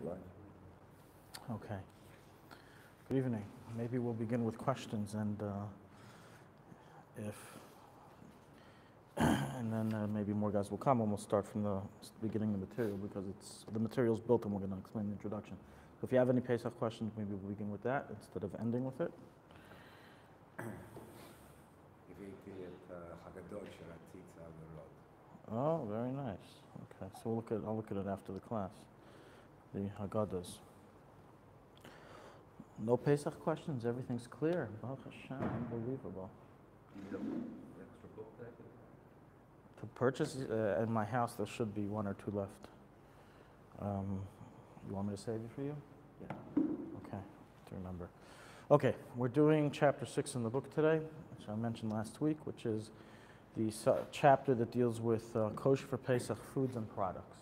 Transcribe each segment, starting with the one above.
Okay. Good evening. Maybe we'll begin with questions, and then maybe more guys will come, and we'll start from the beginning of the material, because the material's built, and we're going to explain the introduction. So if you have any Pesach questions, maybe we'll begin with that instead of ending with it. Oh, very nice. Okay, so I'll look at it after the class. The Haggadahs. No Pesach questions. Everything's clear. Baruch Hashem, unbelievable. To purchase in my house, there should be one or two left. You want me to save it for you? Yeah. Okay, to remember. Okay, we're doing chapter 6 in the book today, which I mentioned last week, which is the chapter that deals with kosher for Pesach foods and products.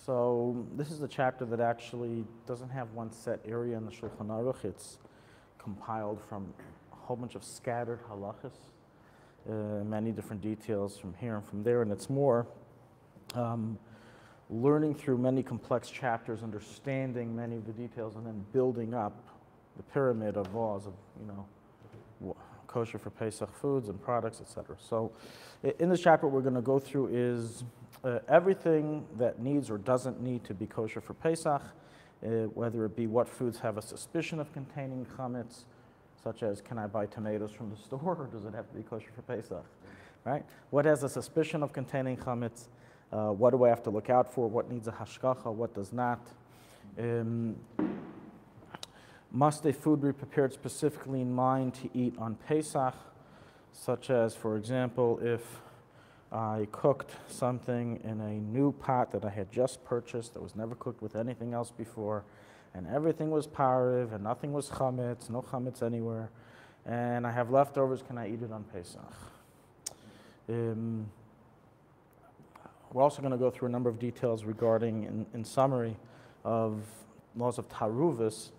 So this is the chapter that actually doesn't have one set area in the Shulchan Aruch. It's compiled from a whole bunch of scattered halachas, many different details from here and from there, and it's more learning through many complex chapters, understanding many of the details, and then building up the pyramid of laws of, kosher for Pesach foods and products, etc. So in this chapter, what we're going to go through is everything that needs or doesn't need to be kosher for Pesach, whether it be what foods have a suspicion of containing chametz, such as, can I buy tomatoes from the store, or does it have to be kosher for Pesach, right? What has a suspicion of containing chametz? What do I have to look out for? What needs a hashgacha? What does not? Must a food be prepared specifically in mind to eat on Pesach, such as, for example, if I cooked something in a new pot that I had just purchased that was never cooked with anything else before, and everything was pariv, and nothing was chametz, no chametz anywhere, and I have leftovers, can I eat it on Pesach? We're also going to go through a number of details regarding, in summary, of laws of taruvus,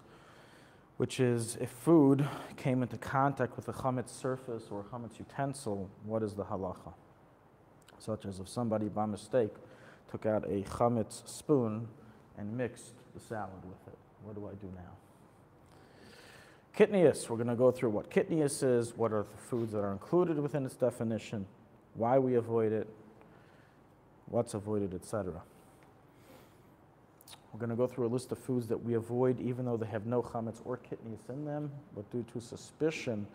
which is if food came into contact with a chametz surface or a chametz utensil, what is the halacha? Such as if somebody by mistake took out a chametz spoon and mixed the salad with it. What do I do now? Kitnius, we're going to go through what kitnius is, what are the foods that are included within its definition, why we avoid it, what's avoided, etc. We're going to go through a list of foods that we avoid even though they have no chametz or kitnius in them, but due to suspicion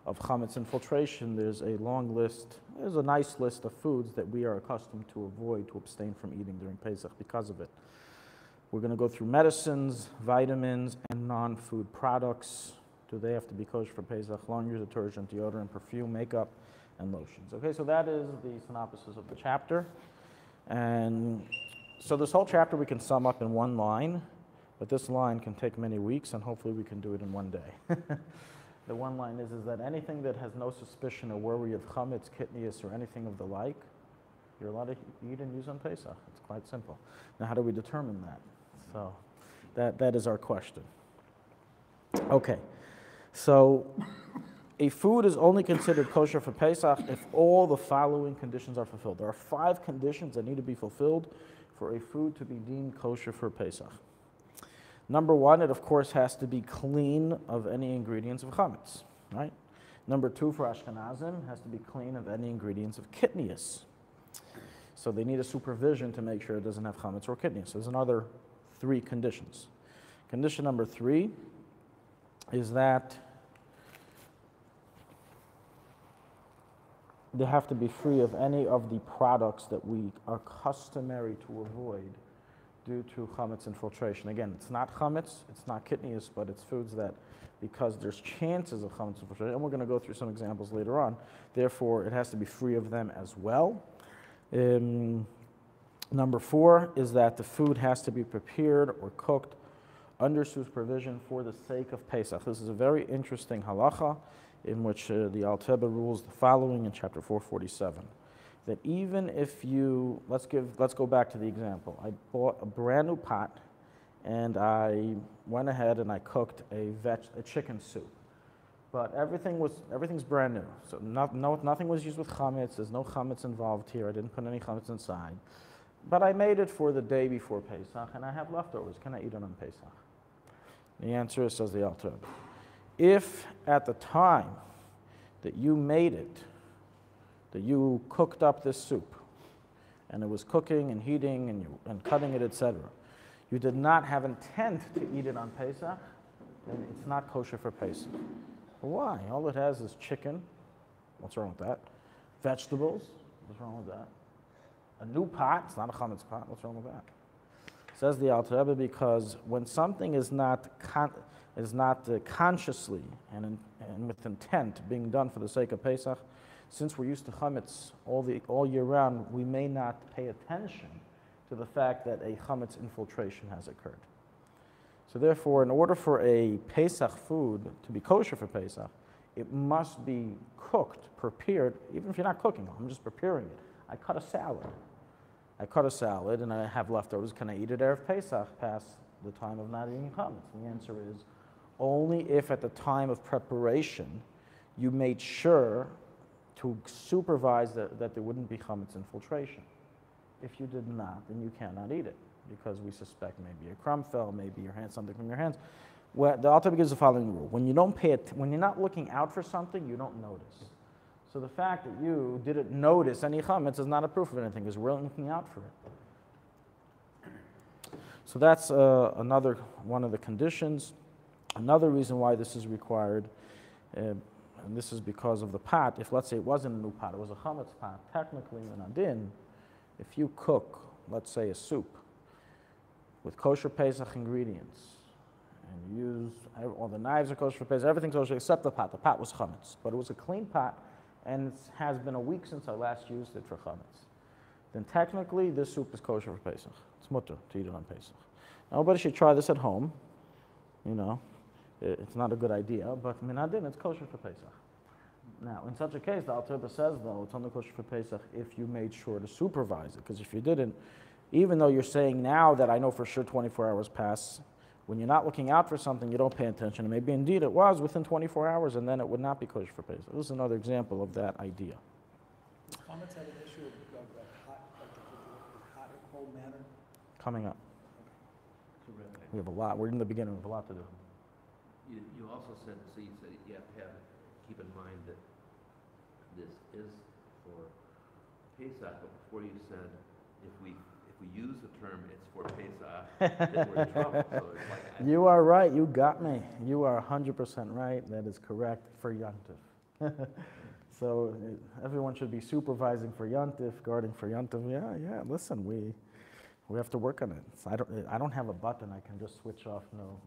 of chametz infiltration, there's a long list, there's a nice list of foods that we are accustomed to avoid, to abstain from eating during Pesach because of it. We're going to go through medicines, vitamins, and non-food products. Do they have to be kosher for Pesach? Laundry detergent, deodorant, perfume, makeup, and lotions. Okay, so that is the synopsis of the chapter. And so this whole chapter we can sum up in one line, but this line can take many weeks, and hopefully we can do it in one day. The one line is that anything that has no suspicion or worry of chametz, kitnius, or anything of the like, you're allowed to eat and use on Pesach. It's quite simple. Now, how do we determine that? So that is our question. Okay, so a food is only considered kosher for Pesach if all the following conditions are fulfilled. There are 5 conditions that need to be fulfilled for a food to be deemed kosher for Pesach. Number 1, it of course has to be clean of any ingredients of chametz, right? Number 2, for Ashkenazim, has to be clean of any ingredients of kitnius. So they need a supervision to make sure it doesn't have chametz or kitnius. There's another 3 conditions. Condition number 3 is that they have to be free of any of the products that we are customary to avoid due to chametz infiltration. Again, it's not chametz, it's not kitnius, but it's foods that, because there's chances of chametz infiltration, and we're going to go through some examples later on, therefore it has to be free of them as well. Number 4 is that the food has to be prepared or cooked under supervision for the sake of Pesach. This is a very interesting halacha in which the Alte rules the following in chapter 447. That even if you, let's go back to the example. I bought a brand new pot and I went ahead and I cooked a chicken soup. But everything's brand new. So nothing was used with chametz. There's no chametz involved here. I didn't put any chametz inside. but I made it for the day before Pesach, and I have leftovers. Can I eat it on Pesach? The answer is, says the Alte, if at the time that you made it, that you cooked up this soup, and it was cooking and heating and cutting it, etc., you did not have intent to eat it on Pesach, then it's not kosher for Pesach. Why? All it has is chicken. What's wrong with that? Vegetables. What's wrong with that? A new pot. It's not a chametz pot. What's wrong with that? Says the Alte Rebbe, because when something is not consciously and with intent being done for the sake of Pesach, since we're used to chametz all year round, we may not pay attention to the fact that a chametz infiltration has occurred. So therefore, in order for a Pesach food to be kosher for Pesach, it must be cooked, prepared, even if you're not cooking, I'm just preparing it. I cut a salad and I have leftovers. Can I eat it Erev Pesach past the time of not eating chametz? And the answer is only if at the time of preparation you made sure to supervise that there wouldn't be chametz infiltration. If you did not, then you cannot eat it, because we suspect maybe a crumb fell, maybe your hand, something from your hands. Well, the Alte gives the following rule: when you don't when you're not looking out for something, you don't notice. So the fact that you didn't notice any chametz is not a proof of anything, because we're looking out for it. So that's another one of the conditions. Another reason why this is required, and this is because of the pot. If, let's say, it wasn't a new pot, it was a chametz pot, technically in adin, if you cook, let's say, a soup with kosher Pesach ingredients, and you use all the knives are kosher for Pesach, everything's kosher except the pot. The pot was chametz, but it was a clean pot, and it has been a week since I last used it for chametz. Then technically, this soup is kosher for Pesach. It's mutter to eat it on Pesach. Nobody should try this at home. You know, it's not a good idea, but minhagim, it's kosher for Pesach. Now, in such a case, the Alte Rebbe says, though, it's only kosher for Pesach if you made sure to supervise it. Because if you didn't, even though you're saying now that I know for sure 24 hours pass, when you're not looking out for something, you don't pay attention. And maybe indeed it was within 24 hours, and then it would not be kosher for Pesach. This is another example of that idea. Chametz had an issue of hot, hot and cold manner. Coming up. We have a lot. We're in the beginning. We have a lot to do. You also said, so you said you have to keep in mind that this is for Pesach, but before you said if we use the term it's for Pesach, then we're in trouble. So it's like You are right. You got me. You are 100% right. That is correct for Yontif. So everyone should be supervising for Yontif, guarding for Yontif. Yeah. Listen, we have to work on it. So I don't have a button I can just switch off. No,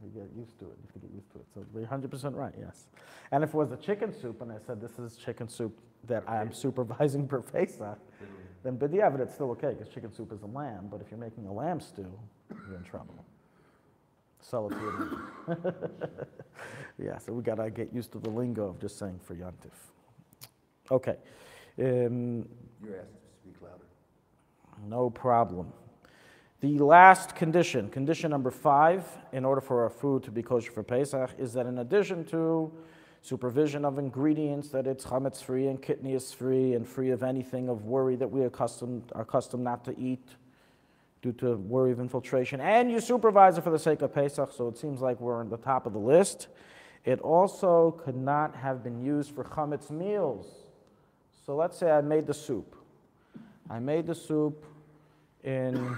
you get used to it. You have to get used to it. So you're 100% right, yes. And if it was a chicken soup, and I said this is chicken soup that I am supervising for Pesach, then b'diavad it's still okay, because chicken soup is a lamb. But if you're making a lamb stew, you're in trouble. Sell it to you. Yeah, so we got to get used to the lingo of just saying for Yontif. Okay. You're asked to speak louder. No problem. The last condition, condition number 5, in order for our food to be kosher for Pesach, is that in addition to supervision of ingredients, that it's chametz free and kitnius free and free of anything of worry that we are accustomed not to eat due to worry of infiltration, and you supervise it for the sake of Pesach, so it seems like we're on the top of the list. It also could not have been used for chametz meals. So let's say I made the soup. In,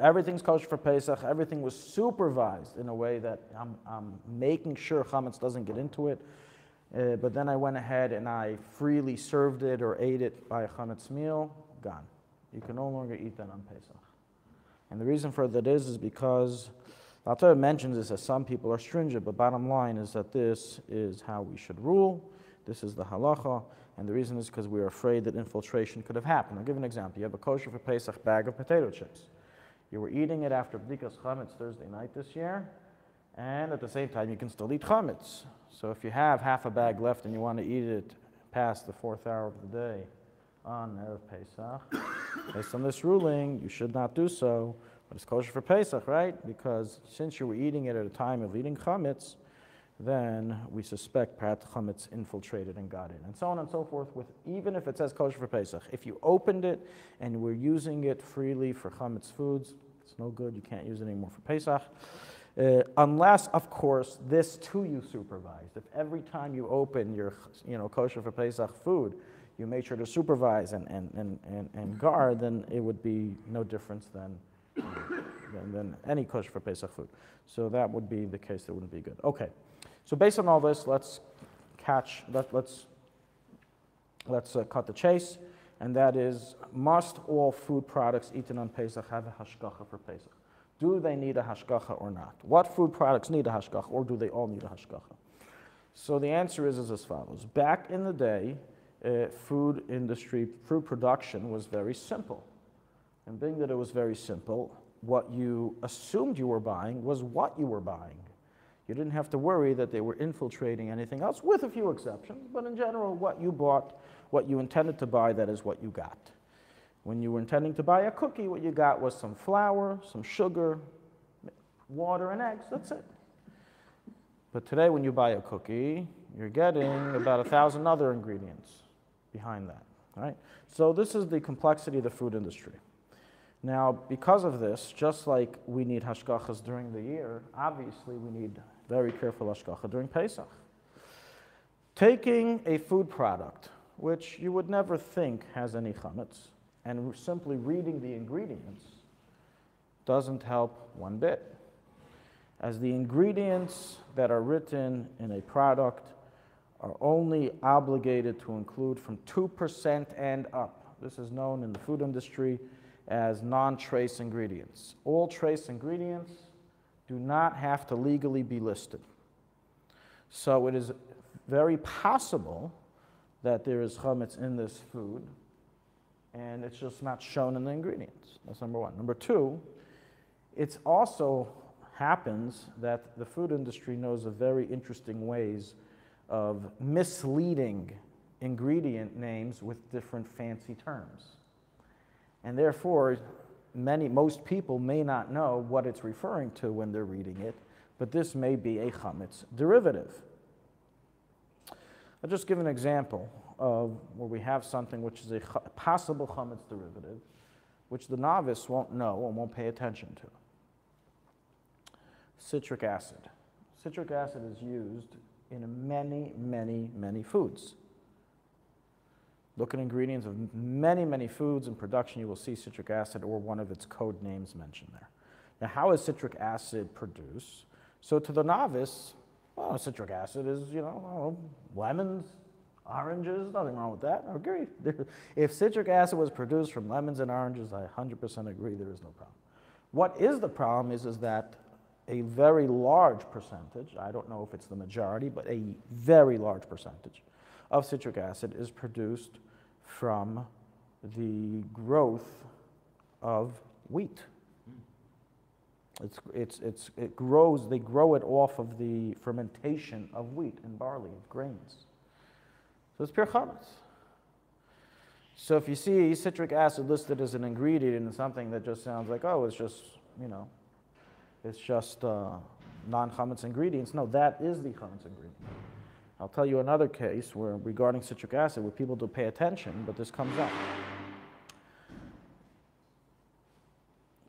everything's kosher for Pesach. Everything was supervised in a way that I'm making sure chametz doesn't get into it. But then I went ahead and I freely served it or ate it by a chametz meal. Gone. You can no longer eat that on Pesach. And the reason for that is because Alte Rebbe mentions this as some people are stringent, but bottom line is that this is how we should rule. This is the halacha. And the reason is because we are afraid that infiltration could have happened. I'll give an example. You have a kosher for Pesach bag of potato chips. You were eating it after B'dikas Chametz Thursday night this year, and at the same time you can still eat chametz. So if you have half a bag left and you want to eat it past the 4th hour of the day on Erev Pesach, based on this ruling, you should not do so. But it's kosher for Pesach, right? Because since you were eating it at a time of eating chametz, then we suspect perhaps chametz infiltrated and got in, and so on and so forth. With even if it says kosher for Pesach, if you opened it and we're using it freely for chametz foods, it's no good. You can't use it anymore for Pesach, unless, of course, this too you supervised. If every time you open your, kosher for Pesach food, you made sure to supervise and guard, then it would be no difference than any kosher for Pesach food. So that would be the case that wouldn't be good. Okay. So based on all this, let's cut the chase, and that is, must all food products eaten on Pesach have a hashgacha for Pesach? Do they need a hashgacha or not? What food products need a hashgacha, or do they all need a hashgacha? So the answer is as follows. Back in the day, food production was very simple. And being that it was very simple, what you assumed you were buying was what you were buying. You didn't have to worry that they were infiltrating anything else, with a few exceptions, but in general, what you bought, what you intended to buy, that is what you got. When you were intending to buy a cookie, what you got was some flour, some sugar, water, and eggs. That's it. But today, when you buy a cookie, you're getting about 1,000 other ingredients behind that. All right? So this is the complexity of the food industry. Now, because of this, just like we need hashgachas during the year, obviously we need very careful hashgacha during Pesach. Taking a food product, which you would never think has any chametz, and simply reading the ingredients doesn't help one bit. As the ingredients that are written in a product are only obligated to include from 2% and up. This is known in the food industry as non-trace ingredients. All trace ingredients do not have to legally be listed. So it is very possible that there is chametz in this food, and it's just not shown in the ingredients. That's number one. Number two, it also happens that the food industry knows of very interesting ways of misleading ingredient names with different fancy terms. And therefore, most people may not know what it's referring to when they're reading it, but this may be a chametz derivative. I'll just give an example of where we have something which is a possible chametz derivative, which the novice won't know and won't pay attention to. Citric acid. Citric acid is used in many, many, many foods. Look at ingredients of many, many foods in production, you will see citric acid or one of its code names mentioned there. Now, how is citric acid produced? So to the novice, well, citric acid is, lemons, oranges, nothing wrong with that. I agree. If citric acid was produced from lemons and oranges, I 100% agree there is no problem. What is the problem is that a very large percentage, I don't know if it's the majority, but a very large percentage of citric acid is produced from the growth of wheat. It grows, they grow it off of the fermentation of wheat and barley, of grains. So it's pure chametz. So if you see citric acid listed as an ingredient in something that just sounds like, oh, it's just, it's just non-chametz ingredients. No, that is the chametz ingredient. I'll tell you another case where, regarding citric acid, where people do pay attention, but this comes up.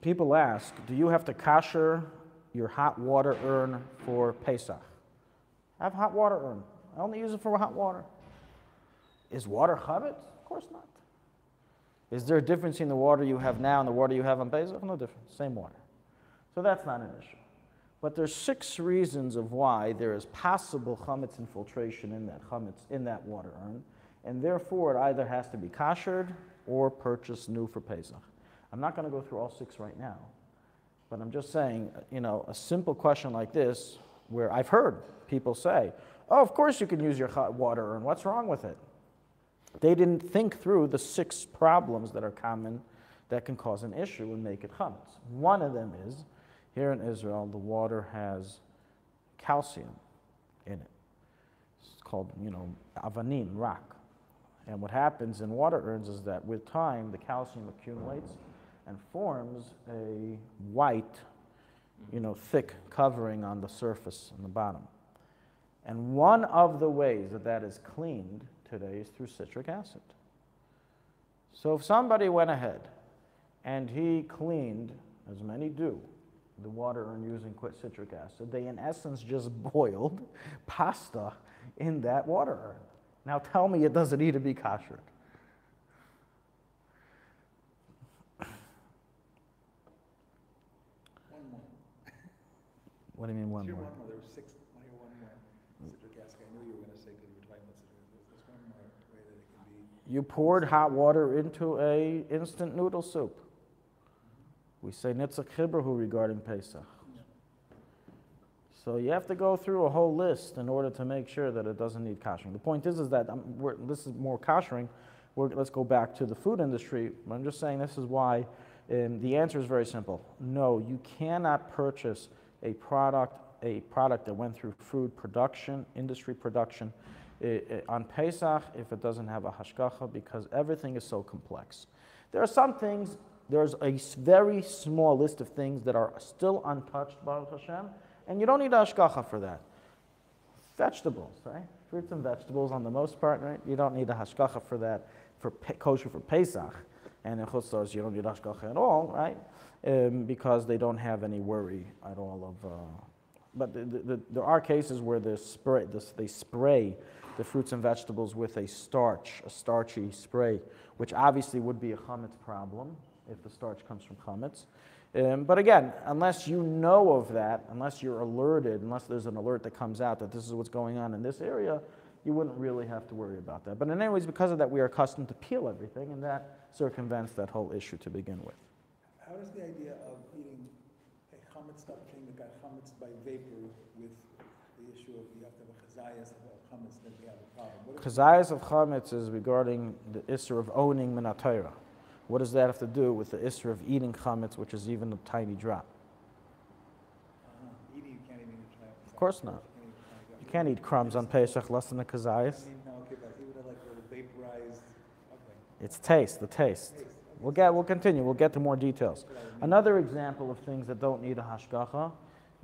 People ask, do you have to kasher your hot water urn for Pesach? I have a hot water urn. I only use it for hot water. Is water chametz? Of course not. Is there a difference in the water you have now and the water you have on Pesach? No difference. Same water. So that's not an issue. But there's 6 reasons of why there is possible chametz infiltration in that water urn, and therefore it either has to be kashered or purchased new for Pesach. I'm not going to go through all 6 right now, but I'm just saying, a simple question like this, where I've heard people say, oh, of course you can use your hot water urn, what's wrong with it? They didn't think through the 6 problems that are common that can cause an issue and make it chametz. One of them is, here in Israel, the water has calcium in it. It's called, avanim, rock. And what happens in water urns is that with time, the calcium accumulates and forms a white, thick covering on the surface and the bottom. And one of the ways that that is cleaned today is through citric acid. So if somebody went ahead and he cleaned, as many do, the water urn using citric acid, they in essence just boiled pasta in that water urn. Now tell me it doesn't need to be kosher. One more. What do you mean one Sure, more? one more. There were six, one more. Citric acid. I knew you were going to say because you were talking about citric acid. There's one more way that it can be. You poured hot water into a instant noodle soup. We say nitzach chibrahu regarding Pesach. So you have to go through a whole list in order to make sure that it doesn't need koshering. The point is that this is more koshering. Let's go back to the food industry. I'm just saying this is why the answer is very simple. No, you cannot purchase a product that went through food production, industry production, on Pesach if it doesn't have a hashgacha, because everything is so complex. There are some things, there's a very small list of things that are still untouched, Baruch Hashem, and you don't need a hashgacha for that. Vegetables, right? Fruits and vegetables on the most part, right? You don't need a hashgacha for that, for kosher for Pesach. And in Chutz La'aretz you don't need hashgacha at all, right? Because they don't have any worry at all of... But there are cases where they spray the fruits and vegetables with a starchy spray, which obviously would be a chametz problem if the starch comes from chametz. But again, unless you know of that, unless you're alerted, unless there's an alert that comes out that this is what's going on in this area, you wouldn't really have to worry about that. But in any ways, because of that, we are accustomed to peel everything, and that circumvents that whole issue to begin with. How does the idea of eating a chametz type thing that got chametz by vapor with the issue of you have to have a chazayas of chametz, then we have a problem? Chazayas of chametz is regarding the issur of owning min haTorah. What does that have to do with the issur of eating chametz, which is even a tiny drop? Eating, you can't even eat chametz. Of course not. You can't eat crumbs on Pesach less than a kazayas. No, okay, but he would have like a vaporized, okay. It's taste, the taste. We'll continue. We'll get to more details. Another example of things that don't need a hashgacha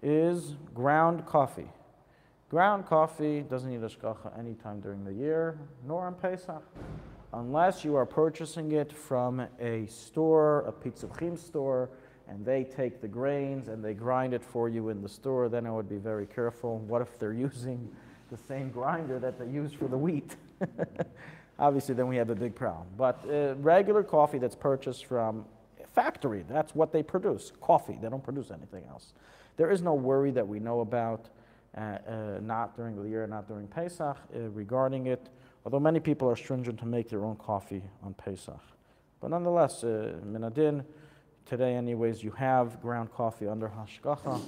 is ground coffee. Ground coffee doesn't need a hashgacha any time during the year, nor on Pesach, unless you are purchasing it from a store, a pitzuchim store, and they take the grains and they grind it for you in the store. Then I would be very careful. What if they're using the same grinder that they use for the wheat? Obviously, then we have a big problem. But regular coffee that's purchased from a factory, that's what they produce, coffee. They don't produce anything else. There is no worry that we know about, not during the year, not during Pesach, regarding it, although many people are stringent to make their own coffee on Pesach. But nonetheless, minadin, today anyways, you have ground coffee under hashgacha.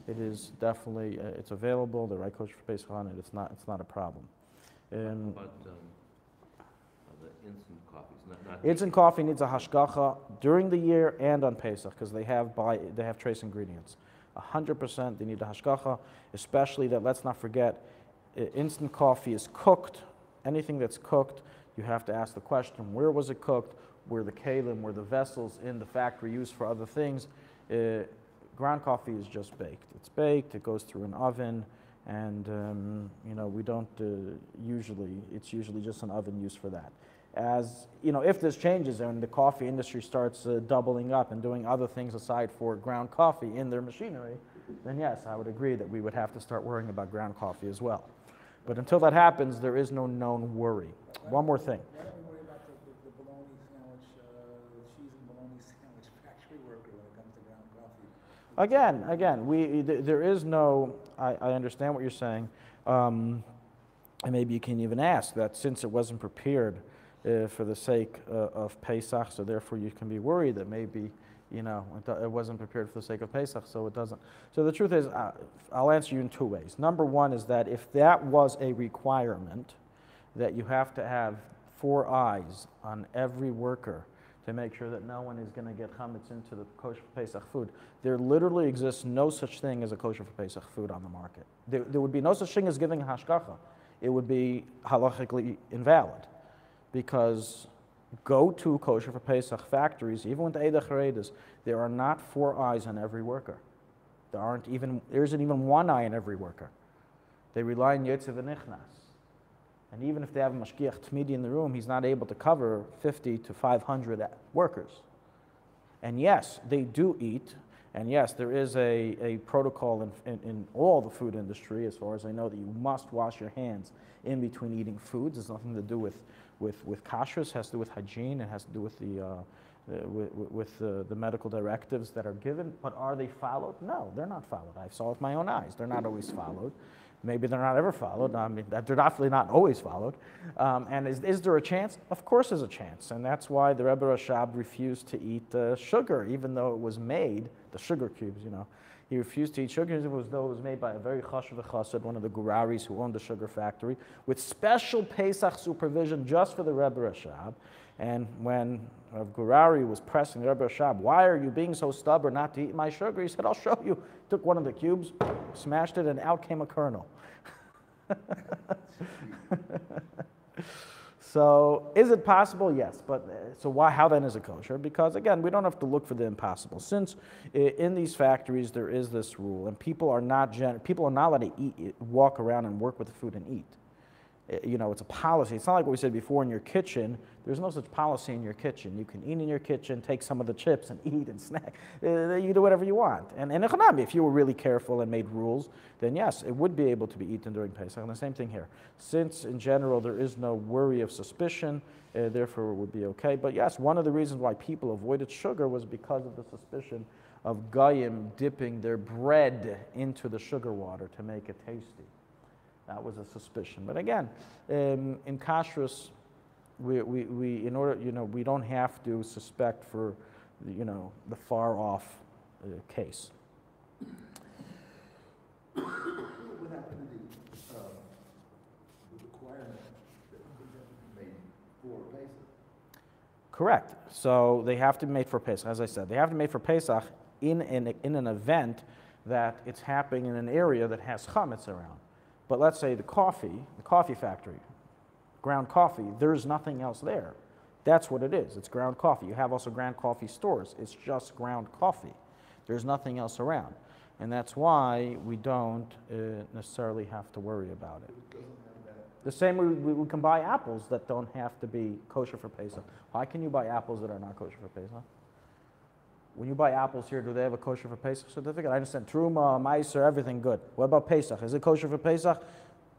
It is definitely, it's available, the right kosher for Pesach on it, it's not a problem. But the instant coffees, not Instant coffee needs a hashgacha during the year and on Pesach because they have trace ingredients. 100% they need a hashgacha, especially that, let's not forget, instant coffee is cooked. Anything that's cooked, you have to ask the question, where was it cooked? Were the kalim, were the vessels in the factory used for other things? Ground coffee is just baked. It's baked, it goes through an oven, and we don't it's usually just an oven used for that. As if this changes and the coffee industry starts doubling up and doing other things aside for ground coffee in their machinery, then yes, I would agree that we would have to start worrying about ground coffee as well. But until that happens, there is no known worry. One more thing. Why don't we worry about the bologna sandwich, the cheese and bologna sandwich factory worker when it comes to ground coffee? Again, there is no, I understand what you're saying, and maybe you can even ask that since it wasn't prepared for the sake of Pesach, so therefore you can be worried that maybe, it wasn't prepared for the sake of Pesach, so it doesn't. So the truth is, I'll answer you in two ways. Number one is that if that was a requirement, that you have to have 4 eyes on every worker to make sure that no one is going to get chametz into the kosher for Pesach food, there literally exists no such thing as a kosher for Pesach food on the market. There would be no such thing as giving a hashgacha. It would be halachically invalid. Because go to kosher for Pesach factories, even with the Eidach Haredas, there are not 4 eyes on every worker. There isn't even 1 eye on every worker. They rely on Yotze v'Nichnas. And even if they have a mashgiach tmidi in the room, he's not able to cover 50 to 500 workers. And yes, they do eat. And yes, there is a protocol in all the food industry, as far as I know, that you must wash your hands in between eating foods. It's nothing to do with kashrus. It has to do with hygiene. It has to do with the medical directives that are given. But are they followed? No, they're not followed. I saw with my own eyes. They're not always followed. Maybe they're not ever followed. I mean, they're definitely not always followed. And is there a chance? Of course there's a chance. And that's why the Rebbe Rashab refused to eat sugar, even though it was made, the sugar cubes, you know. He refused to eat sugar as though it was made by a very chashuv chassid, one of the Guraris who owned the sugar factory, with special Pesach supervision just for the Rebbe Rashab. And when Gurari was pressing the Rebbe Rashab, why are you being so stubborn not to eat my sugar? He said, I'll show you. Took one of the cubes, smashed it, and out came a kernel. So is it possible? Yes. But so why? How then is it kosher? Because again, we don't have to look for the impossible. Since in these factories there is this rule, and people are not allowed to eat, walk around and work with the food and eat. You know, it's a policy. It's not like what we said before in your kitchen. There's no such policy in your kitchen. You can eat in your kitchen, take some of the chips and eat and snack. You do whatever you want. And if you were really careful and made rules, then yes, it would be able to be eaten during Pesach. And the same thing here. Since in general there is no worry of suspicion, therefore it would be okay. But yes, one of the reasons why people avoided sugar was because of the suspicion of goyim dipping their bread into the sugar water to make it tasty. That was a suspicion. But again, in kashrus, we don't have to suspect for, the far off case. What happened to the requirement that food have to be made for Pesach? Correct. So they have to be made for Pesach. As I said, they have to be made for Pesach in an event that it's happening in an area that has chametz around. But let's say the coffee factory, ground coffee, there's nothing else there. That's what it is. It's ground coffee. You have also ground coffee stores. It's just ground coffee. There's nothing else around. And that's why we don't necessarily have to worry about it. The same way we can buy apples that don't have to be kosher for Pesach. Why can you buy apples that are not kosher for Pesach? When you buy apples here, do they have a kosher for Pesach certificate? I understand Truma, Meiser, everything good. What about Pesach? Is it kosher for Pesach?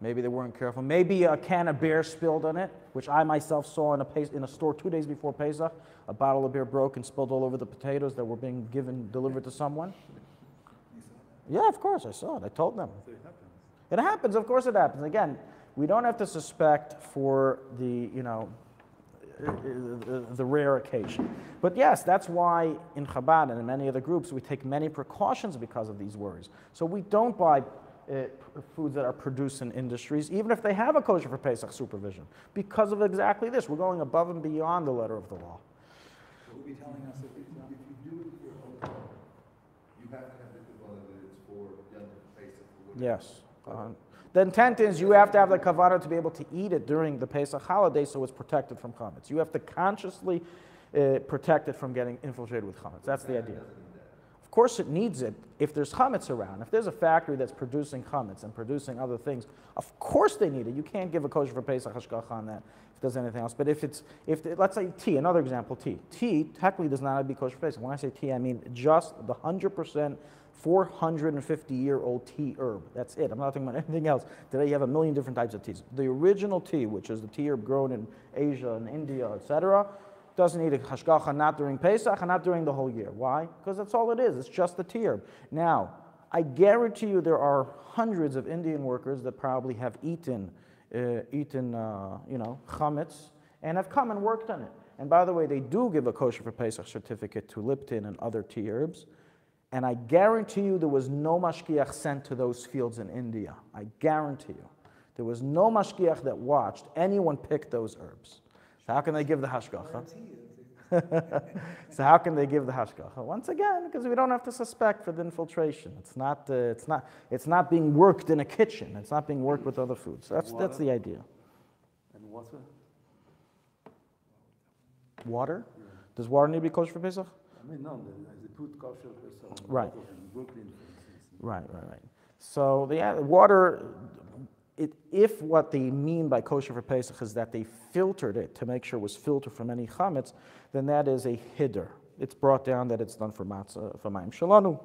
Maybe they weren't careful. Maybe a can of beer spilled on it, which I myself saw in a store 2 days before Pesach. A bottle of beer broke and spilled all over the potatoes that were being delivered to someone. Yeah, of course, I saw it. I told them. So it happens. It happens, of course it happens. Again, we don't have to suspect for the rare occasion. But yes, that's why in Chabad and in many other groups we take many precautions because of these worries. So we don't buy foods that are produced in industries, even if they have a kosher for Pesach supervision, because of exactly this. We're going above and beyond the letter of the law. So will be telling us if If you do it for your own, you have to have the kavanah that it's for Yom Pesach. Or whatever. Yes. The intent is you have to have the kavanah to be able to eat it during the Pesach holiday so it's protected from chametz. You have to consciously protect it from getting infiltrated with chametz. That's the idea. Of course it needs it if there's chametz around. If there's a factory that's producing chametz and producing other things, of course they need it. You can't give a kosher for Pesach hashgacha on that if there's anything else. But if let's say tea, another example, tea. Tea technically does not have to be kosher for Pesach. When I say tea, I mean just the 100% 450-year-old tea herb. That's it. I'm not talking about anything else. Today you have a million different types of teas. The original tea, which is the tea herb grown in Asia and India, etc., doesn't need a hashgacha, not during Pesach and not during the whole year. Why? Because that's all it is. It's just the tea herb. Now, I guarantee you there are hundreds of Indian workers that probably have eaten chametz and have come and worked on it. And by the way, they do give a kosher for Pesach certificate to Lipton and other tea herbs. And I guarantee you there was no mashgiach sent to those fields in India. I guarantee you. There was no mashgiach that watched anyone pick those herbs. So how can they give the hashgacha? So how can they give the hashgacha? Once again, because we don't have to suspect for the infiltration. It's not being worked in a kitchen. It's not being worked with other foods. That's the idea. And water? Water? Does water need to be kosher for Pesach? I mean, no, they put kosher for some Right. in Brooklyn, for instance. Right. So the water, if what they mean by kosher for Pesach is that they filtered it to make sure it was filtered from any chametz, then that is a hiddur. It's brought down that it's done for matzah, for mayim shalanu.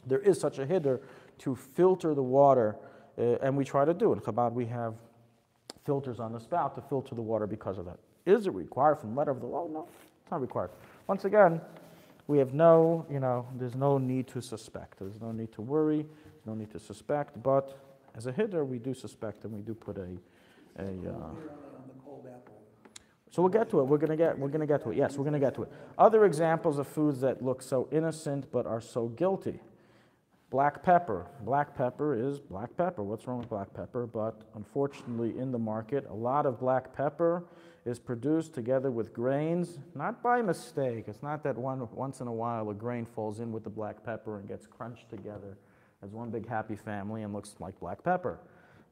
There is such a hiddur to filter the water, and we try to do it. In Chabad, we have filters on the spout to filter the water because of that. Is it required from the letter of the law? No, it's not required. Once again, we have there's no need to suspect. There's no need to worry, no need to suspect, but as a hiddur, we do suspect and we do put so we'll get to it. We're gonna get to it. Yes, we're gonna get to it. Other examples of foods that look so innocent but are so guilty. Black pepper. Black pepper is black pepper. What's wrong with black pepper? But unfortunately, in the market, a lot of black pepper is produced together with grains, not by mistake. It's not that once in a while a grain falls in with the black pepper and gets crunched together as one big happy family and looks like black pepper.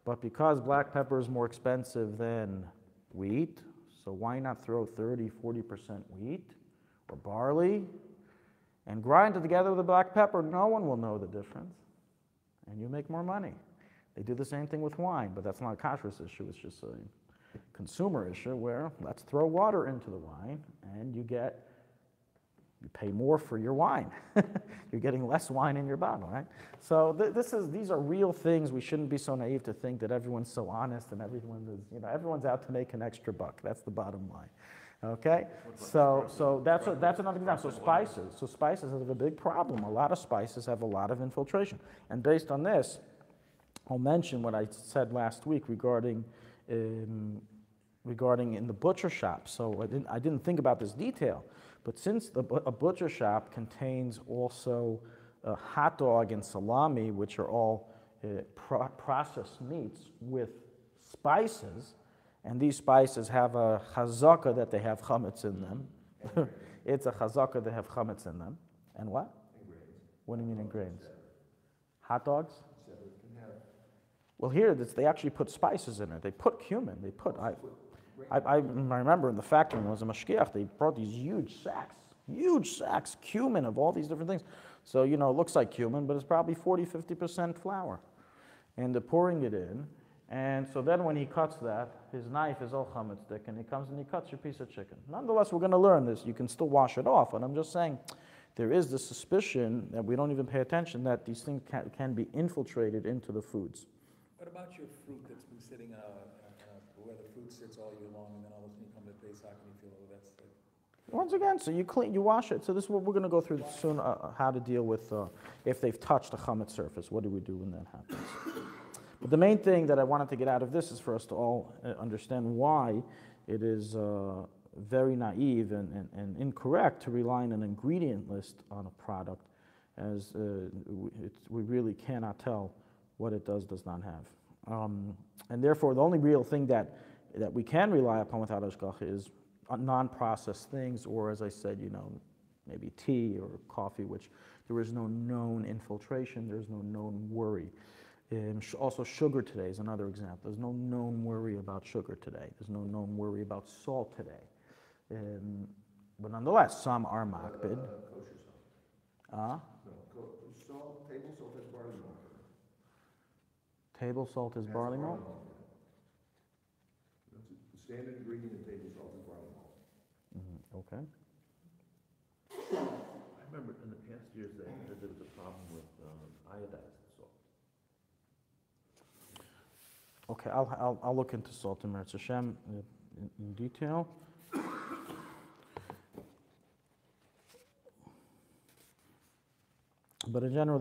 But because black pepper is more expensive than wheat, so why not throw 30, 40% wheat or barley and grind it together with the black pepper? No one will know the difference, and you make more money. They do the same thing with wine, but that's not a kashrus issue. It's just a consumer issue where let's throw water into the wine, and you pay more for your wine. You're getting less wine in your bottle, right? So these are real things. We shouldn't be so naive to think that everyone's so honest and everyone's out to make an extra buck. That's the bottom line. Okay, so that's another example. So spices have a big problem. A lot of spices have a lot of infiltration, and based on this, I'll mention what I said last week regarding in the butcher shop. So I didn't think about this detail, but since a butcher shop contains also hot dog and salami, which are all processed meats with spices. And these spices have a chazaka that they have chametz in them. It's a chazaka they have chametz in them. And what? And grains. What do you mean in grains? Hot dogs? Well, here they actually put spices in it. They put cumin. They put. I remember in the factory when I was a mashgiach, they brought these huge sacks, cumin of all these different things. So it looks like cumin, but it's probably 40-50% flour, and they're pouring it in. And so then when he cuts that, his knife is all chametz thick, and he comes and he cuts your piece of chicken. Nonetheless, we're going to learn this. You can still wash it off, and I'm just saying there is the suspicion that we don't even pay attention that these things can be infiltrated into the foods. What about your fruit that's been sitting where the fruit sits all year long, and then all of a sudden you come to Pesach and you feel, that's like... Once again, so you wash it. So this is what we're going to go through soon, how to deal with if they've touched the chametz surface. What do we do when that happens? But the main thing that I wanted to get out of this is for us to all understand why it is very naive and incorrect to rely on an ingredient list on a product, as we really cannot tell what it does not have. And therefore, the only real thing that we can rely upon without hashgacha is non-processed things, or as I said, maybe tea or coffee, which there is no known infiltration, there's no known worry. Also, sugar today is another example. There's no known worry about sugar today. There's no known worry about salt today. But nonetheless, some are makbid. Kosher salt. Salt, table salt is barley malt. Table salt is barley malt? The standard ingredient in table salt is barley malt. Okay. I remember in the past years that there was a problem with iodized salt. Okay, I'll look into salt and Meretz Hashem in detail. But in general,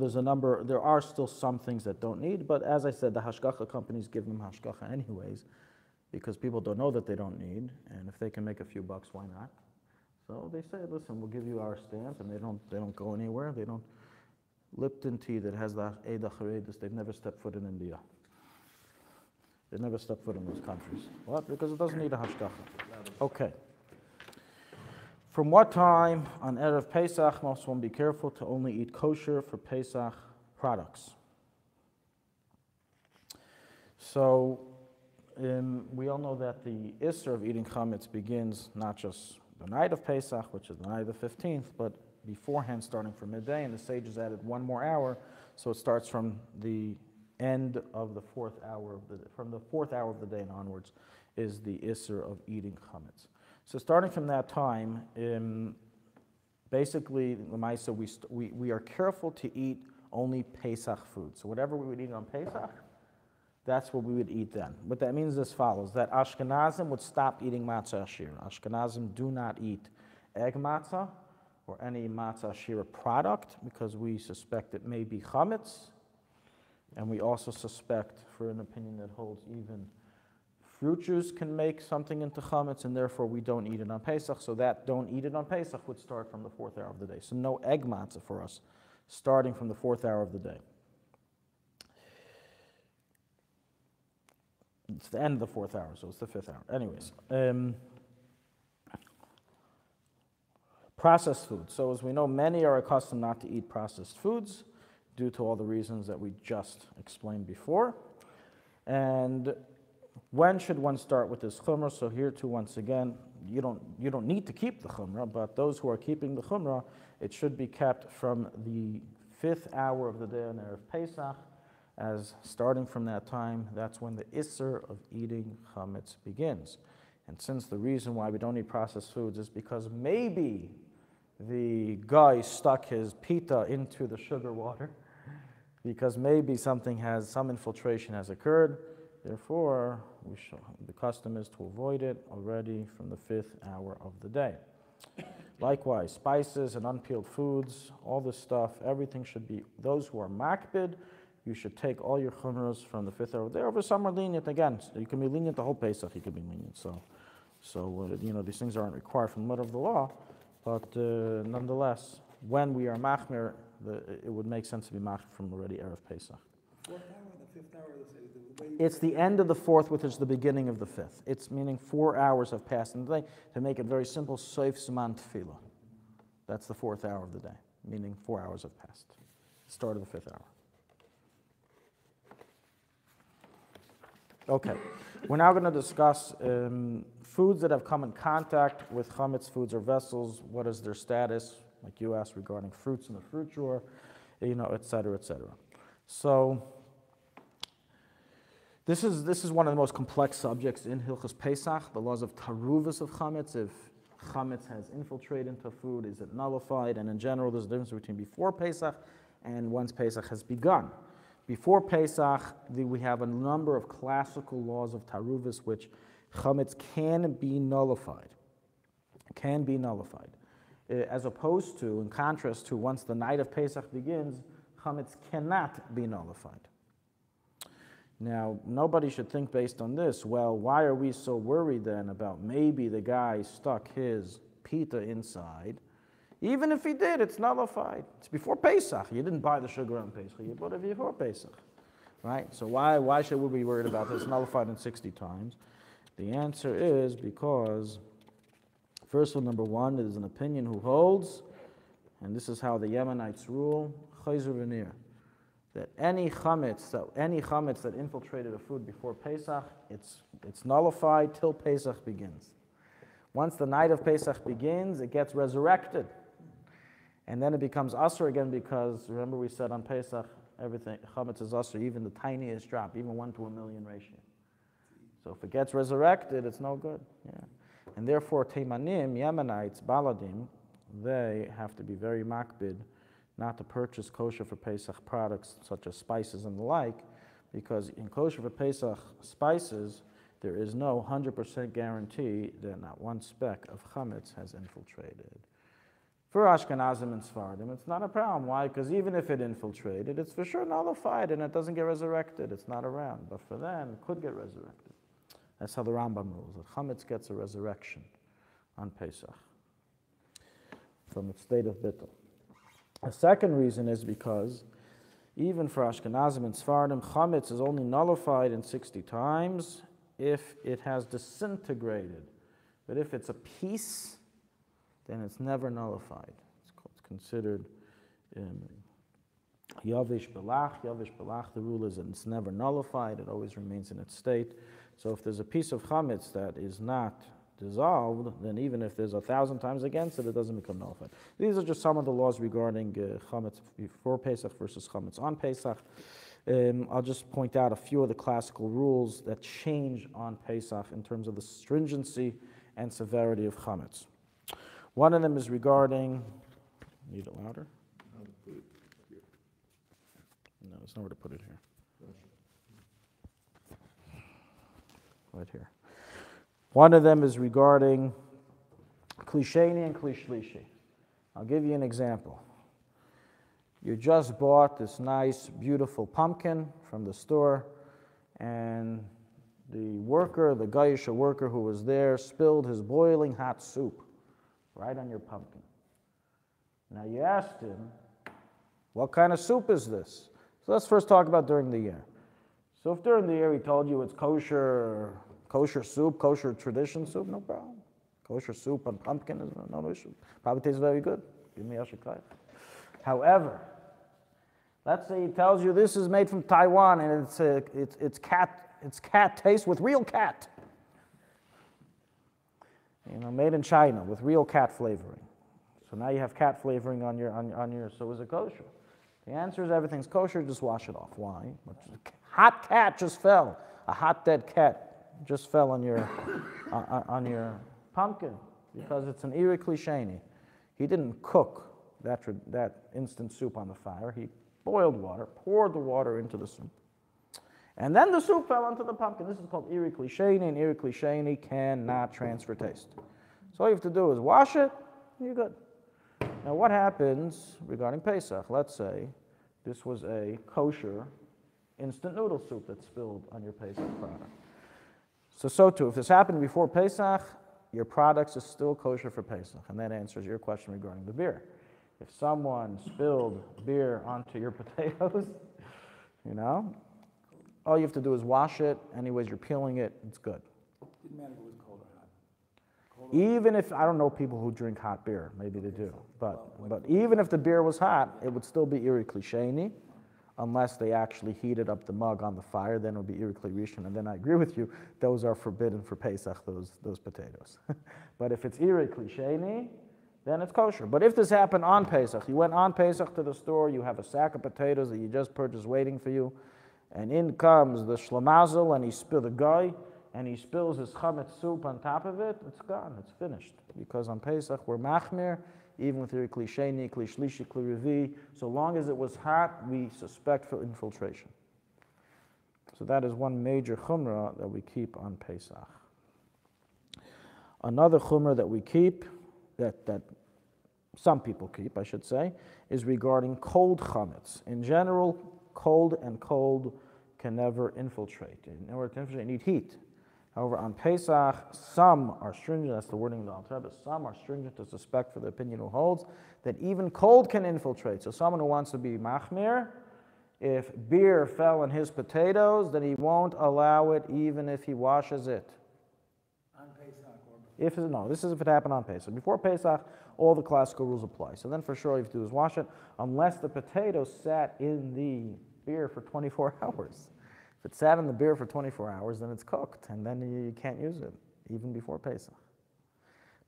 there are still some things that don't need, but as I said, the hashgacha companies give them hashgacha anyways, because people don't know that they don't need, and if they can make a few bucks, why not? So they say, listen, we'll give you our stamp, and they don't go anywhere. They don't. Lipton tea that has the Eida Charedis, they've never stepped foot in India. They've never stepped foot in those countries. What? Because it doesn't need a hashgacha. Okay. From what time on Erev Pesach must one be careful to only eat kosher for Pesach products? So we all know that the Isser of eating chametz begins not just the night of Pesach, which is the night of the 15th, but beforehand, starting from midday, and the sages added one more hour, so it starts from the end of the fourth hour from the fourth hour of the day and onwards is the Isser of eating chametz. So starting from that time, basically, Lamaisa, we are careful to eat only Pesach food. So whatever we would eat on Pesach, that's what we would eat then. What that means is as follows, that Ashkenazim would stop eating matzah ashira. Ashkenazim do not eat egg matzah or any matzah ashira product because we suspect it may be chametz, and we also suspect, for an opinion that holds even fruit juice can make something into chametz, and therefore we don't eat it on Pesach. So that don't eat it on Pesach would start from the fourth hour of the day. So no egg matzah for us, starting from the fourth hour of the day. It's the end of the fourth hour, so it's the fifth hour. Anyways, processed food. So as we know, many are accustomed not to eat processed foods due to all the reasons that we just explained before. And when should one start with this chumrah? So here too, once again, you don't need to keep the chumrah, but those who are keeping the chumrah, it should be kept from the fifth hour of the day on Erev Pesach, as starting from that time, that's when the Isser of eating chametz begins. And since the reason why we don't eat processed foods is because maybe the guy stuck his pita into the sugar water, because maybe some infiltration has occurred, therefore the custom is to avoid it already from the fifth hour of the day. Likewise, spices and unpeeled foods, all this stuff, everything should be, those who are makbid, you should take all your chumras from the fifth hour of the day. Over some are lenient again. So you can be lenient the whole Pesach, you can be lenient. So these things aren't required from the letter of the law, but nonetheless, when we are machmir, it would make sense to be machmir from already Erev Pesach. Fourth hour, the fifth hour, It's the end of the fourth, which is the beginning of the fifth. It's meaning 4 hours have passed in the day. To make it very simple, Soif Siman Tefillah. That's the fourth hour of the day, meaning 4 hours have passed. Start of the fifth hour. Okay, we're now going to discuss foods that have come in contact with chametz foods or vessels. What is their status? Like you asked regarding fruits in the fruit drawer, et cetera, et cetera. So this is one of the most complex subjects in Hilchos Pesach, the laws of taruvus of chametz. If chametz has infiltrated into food, is it nullified? And in general, there's a difference between before Pesach and once Pesach has begun. Before Pesach, we have a number of classical laws of taruvus which chametz can be nullified. As opposed to, in contrast to, once the night of Pesach begins, chametz cannot be nullified. Now, nobody should think based on this, well, why are we so worried then about maybe the guy stuck his pita inside? Even if he did, it's nullified. It's before Pesach. You didn't buy the sugar on Pesach. You bought it before Pesach, right? So why should we be worried about this? It's nullified in 60 times. The answer is because, first of all, number one, there's an opinion who holds, and this is how the Yemenites rule, chayzer v'nir, that any chametz that infiltrated a food before Pesach, it's nullified till Pesach begins. Once the night of Pesach begins, it gets resurrected. And then it becomes asur again because, remember we said on Pesach, everything, chametz is asur, even the tiniest drop, even 1 to 1,000,000 ratio. So if it gets resurrected, it's no good. Yeah. And therefore, Teimanim, Yemenites, Baladim, they have to be very makbid not to purchase kosher for Pesach products such as spices and the like, because in kosher for Pesach spices, there is no 100% guarantee that not one speck of chametz has infiltrated. For Ashkenazim and Sfardim, it's not a problem. Why? Because even if it infiltrated, it's for sure nullified and it doesn't get resurrected. It's not around. But for them, it could get resurrected. That's how the Rambam rules. That chametz gets a resurrection on Pesach from its state of bittul. A second reason is because even for Ashkenazim and Sfardim, chametz is only nullified in 60 times if it has disintegrated. But if it's a piece, then it's never nullified. It's considered yavish belach. Yavish belach, the rule is that it's never nullified. It always remains in its state. So if there's a piece of chametz that is not dissolved, then even if there's 1,000 times against it, it doesn't become nullified. These are just some of the laws regarding chametz before Pesach versus chametz on Pesach. I'll just point out a few of the classical rules that change on Pesach in terms of the stringency and severity of chametz. One of them is regarding, need it louder? No, there's nowhere to put it here. Right here. One of them is regarding kli sheni and kli shlishi. I'll give you an example. You just bought this nice, beautiful pumpkin from the store, and the worker, the Gaisha worker who was there, spilled his boiling hot soup right on your pumpkin. Now you asked him, what kind of soup is this? So let's first talk about during the year. So if during the year he told you it's kosher soup, kosher tradition soup, no problem. Kosher soup on pumpkin is no issue. Probably tastes very good. Give me Ashikayf. However, let's say he tells you this is made from Taiwan and it's cat taste with real cat. Made in China with real cat flavoring. So now you have cat flavoring on your. So is it kosher? The answer is everything's kosher. Just wash it off. Why? Hot cat just fell. A hot dead cat just fell on your pumpkin because it's an iri kli sheni. He didn't cook that instant soup on the fire. He boiled water, poured the water into the soup, and then the soup fell onto the pumpkin. This is called iri kli sheni, and iri kli sheni cannot transfer taste. So all you have to do is wash it, and you're good. Now what happens regarding Pesach? Let's say this was a kosher instant noodle soup that spilled on your Pesach product. So too, if this happened before Pesach, your products is still kosher for Pesach, and that answers your question regarding the beer. If someone spilled beer onto your potatoes, all you have to do is wash it. Anyways, you're peeling it, it's good. Didn't matter if it was cold or hot. Even if, I don't know people who drink hot beer, maybe they do, but even if the beer was hot, it would still be iri kli sheni, unless they actually heated up the mug on the fire, then it would be iri kli rishon, and then I agree with you, those are forbidden for Pesach, those potatoes. But if it's iri kli sheni, then it's kosher. But if this happened on Pesach, you went on Pesach to the store, you have a sack of potatoes that you just purchased waiting for you, and in comes the shlamazel, and he spills his chametz soup on top of it, it's gone, it's finished. Because on Pesach we're machmir, even with your kli sheni, kli shlishi, kli revi, so long as it was hot, we suspect for infiltration. So that is one major chumrah that we keep on Pesach. Another chumrah that we keep, that some people keep, I should say, is regarding cold chametz. In general, cold can never infiltrate. In order to infiltrate, you need heat. However, on Pesach, some are stringent, that's the wording of the Alte, but some are stringent to suspect for the opinion who holds that even cold can infiltrate. So someone who wants to be machmir, if beer fell on his potatoes, then he won't allow it even if he washes it. On Pesach or This is if it happened on Pesach. Before Pesach, all the classical rules apply. So then for sure all you have to do is wash it, unless the potato sat in the beer for 24 hours. If it sat in the beer for 24 hours, then it's cooked, and then you can't use it, even before Pesach.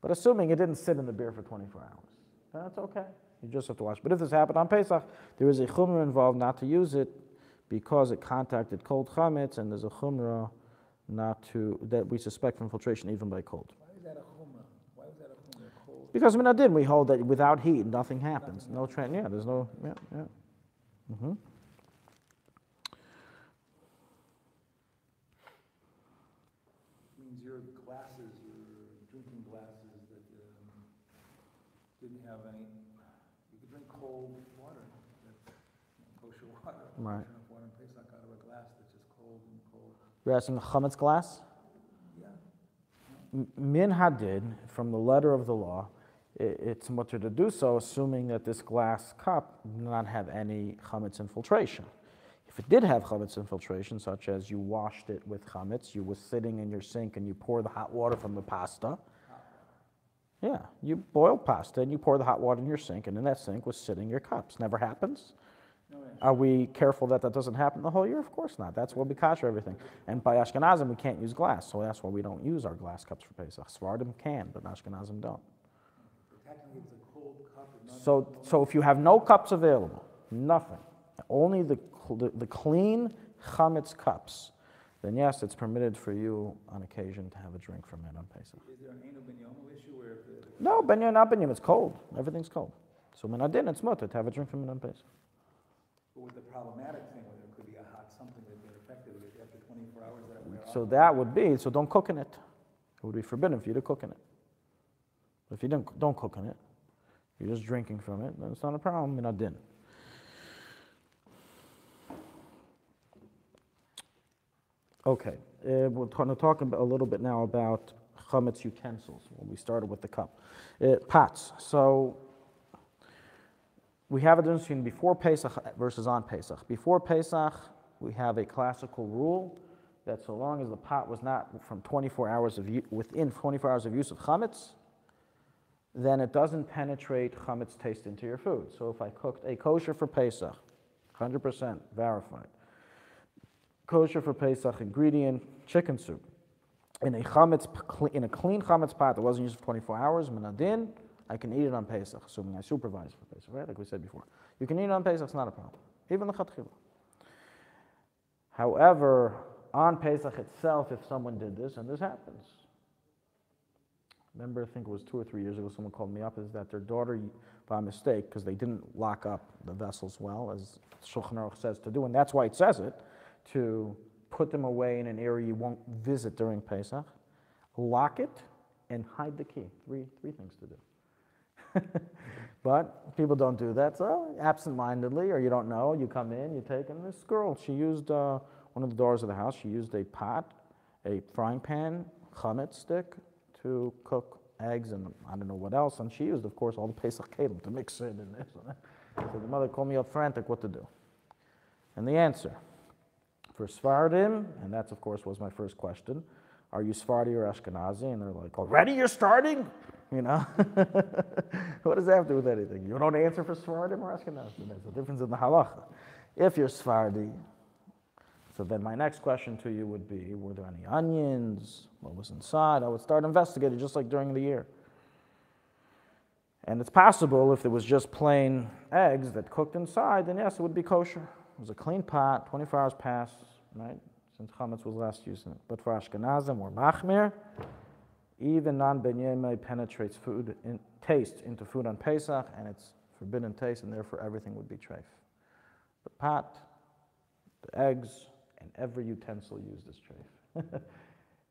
But assuming it didn't sit in the beer for 24 hours, then it's okay. You just have to wash. But if this happened on Pesach, there is a chumrah involved not to use it because it contacted cold chametz, and there's a chumrah that we suspect from infiltration even by cold. Why is that a chumrah? Why is that a chumrah? Cold? Because Minhagim, we hold that without heat, nothing happens. There's no. Mm-hmm. Means your drinking glasses that didn't have any. You could drink cold water, kosher water. Right. Enough water in Pesach out of a glass that's just cold and cold. You're asking a chametz glass? Yeah. Minhagim, from the letter of the law, it's mutter to do so, assuming that this glass cup did not have any chametz infiltration. If it did have chametz infiltration, such as you washed it with chametz, you were sitting in your sink and you pour the hot water from the pasta. Yeah, you boil pasta and you pour the hot water in your sink, and in that sink was sitting your cups. Never happens. No, yeah. Are we careful that doesn't happen the whole year? Of course not. That's why we kosher everything. And by Ashkenazim, we can't use glass, so that's why we don't use our glass cups for Pesach. Sephardim can, but Ashkenazim don't. Technically, it's a cold cup. So if you have no cups available, nothing, only the clean chametz cups, then yes, it's permitted for you on occasion to have a drink from it on Pesach. Is there an Eino Ben Yomo issue where if No, ben yom, not ben yom, it's cold. Everything's cold. So min adin, it's mutter to have a drink from it on Pesach. but with the problematic thing where there could be a hot something that get affected with it after 24 hours that it wear off? So that would be, so don't cook in it. It would be forbidden for you to cook in it. If you don't cook in it, you're just drinking from it, then it's not a problem, min adin. Okay, we're going to talk a little bit now about chametz utensils. Well, we started with the cup. Pots. So we have a difference between before Pesach versus on Pesach. Before Pesach, we have a classical rule that so long as the pot was not from 24 hours of within 24 hours of use of chametz, then it doesn't penetrate chametz taste into your food. So if I cooked a kosher for Pesach, 100% verified, kosher for Pesach ingredient, chicken soup, in a clean chametz pot that wasn't used for 24 hours, minadin, I can eat it on Pesach, assuming I supervise for Pesach, right? Like we said before. You can eat it on Pesach, it's not a problem. Even the chatchila. However, on Pesach itself, if someone did this, and this happens. Remember, I think it was 2 or 3 years ago, someone called me up, is that their daughter, by mistake, because they didn't lock up the vessels well, as Shulchan Aruch says to do, and that's why it says it, to put them away in an area you won't visit during Pesach, lock it, and hide the key. Three things to do. But people don't do that, so absent-mindedly, or you don't know, you come in, you take, and this girl, she used one of the doors of the house, she used a pot, a frying pan, chametz stick to cook eggs and I don't know what else, and she used, of course, all the Pesach kelim to mix it and this and that. So the mother called me up frantic, what to do? And the answer, for Sephardim, and that's, of course, was my first question, are you Sephardi or Ashkenazi? And they're like, already you're starting? You know? What does that have to do with anything? You don't answer for Sephardim or Ashkenazi. There's a difference in the halacha. If you're Sephardi, so then my next question to you would be, were there any onions? What was inside? I would start investigating just like during the year. And it's possible if it was just plain eggs that cooked inside, then yes, it would be kosher. It was a clean pot, 24 hours passed, right? Since chametz was last used in it. But for Ashkenazim or machmir, even non-benyemei penetrates food taste into food on Pesach, and it's forbidden taste, and therefore everything would be treif. The pot, the eggs, and every utensil used is treif.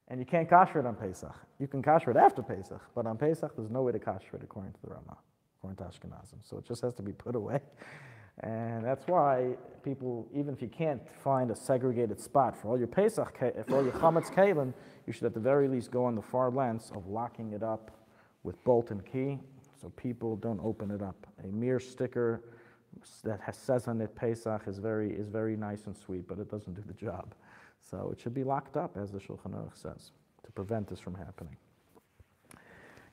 And you can't kasher it on Pesach. You can kasher it after Pesach, but on Pesach there's no way to kasher it according to the Rama, according to Ashkenazim. So it just has to be put away. And that's why people, even if you can't find a segregated spot for all your Pesach, for all your chametz kelim, you should at the very least go on the far lengths of locking it up with bolt and key, so people don't open it up. A mere sticker that says on it Pesach is very nice and sweet, but it doesn't do the job. So it should be locked up, as the Shulchan Aruch says, to prevent this from happening.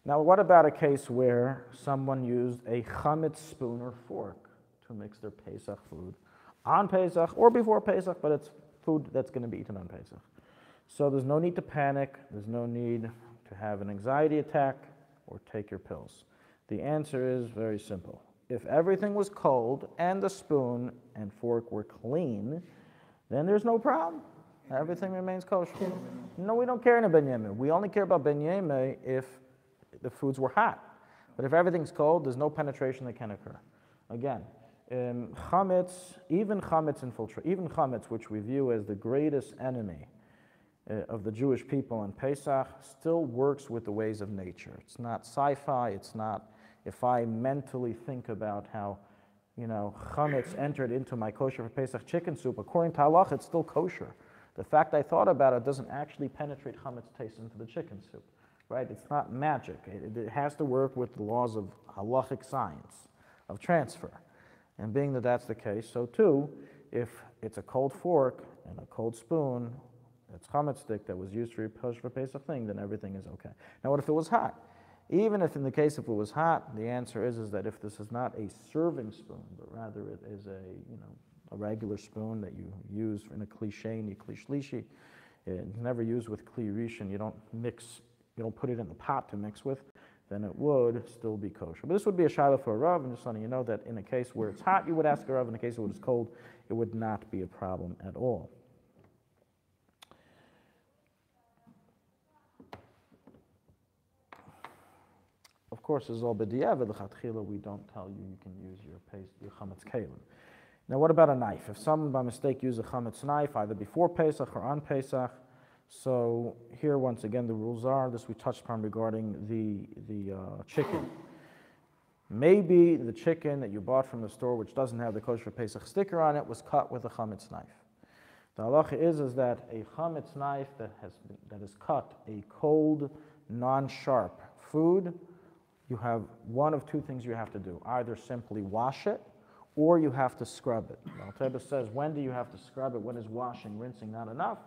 Now, what about a case where someone used a chametz spoon or fork to mix their Pesach food on Pesach or before Pesach, but it's food that's going to be eaten on Pesach? So there's no need to panic, there's no need to have an anxiety attack or take your pills. The answer is very simple. If everything was cold and the spoon and fork were clean, then there's no problem. Everything remains kosher. No, we don't care in a ben yemei. We only care about ben yemei if the foods were hot. But if everything's cold, there's no penetration that can occur. Again, chametz, even chametz, which we view as the greatest enemy of the Jewish people on Pesach, still works with the ways of nature. It's not sci-fi. It's not, if I mentally think about how, chametz entered into my kosher for Pesach chicken soup, according to halach, it's still kosher. The fact I thought about it doesn't actually penetrate chametz taste into the chicken soup, right? It's not magic. It has to work with the laws of halachic science, of transfer. And being that that's the case, so too, if it's a cold fork and a cold spoon, it's chametz stick that was used for your kosher for Pesach thing, then everything is okay. Now, what if it was hot? Even if in the case if it was hot, the answer is that if this is not a serving spoon, but rather it is a regular spoon that you use in a kli sheni, kli shlishi, it's never used with kli rishon. You don't put it in the pot to mix with. then it would still be kosher. But this would be a shiloh for a Rav. I'm just letting you know that in a case where it's hot, you would ask a Rav. In a case where it's cold, it would not be a problem at all. Of course, it's all b'diavad l'chatchila. We don't tell you you can use your chametz kalim. Now, what about a knife? If someone by mistake used a chametz knife, either before Pesach or on Pesach, so here once again the rules are, this we touched upon regarding the chicken. Maybe the chicken that you bought from the store, which doesn't have the kosher Pesach sticker on it, was cut with a chametz knife. The halacha is that a chametz knife that is cut a cold, non-sharp food, you have one of two things you have to do. Either simply wash it, or you have to scrub it. The Rebbe says, when do you have to scrub it? When is washing, rinsing not enough?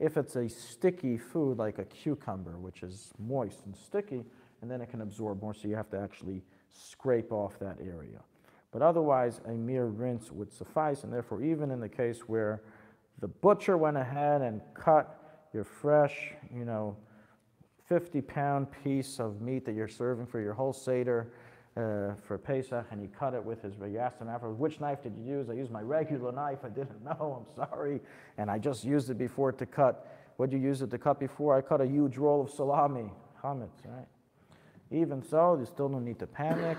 If it's a sticky food like a cucumber, which is moist and sticky, and then it can absorb more, so you have to actually scrape off that area. But otherwise, a mere rinse would suffice, and therefore, even in the case where the butcher went ahead and cut your fresh, 50-pound piece of meat that you're serving for your whole Seder for Pesach, and he cut it with his, you asked him afterwards, which knife did you use? I used my regular knife, I didn't know, I'm sorry, and I just used it before to cut. What did you use it to cut before? I cut a huge roll of salami, chametz, right? Even so, you still don't need to panic.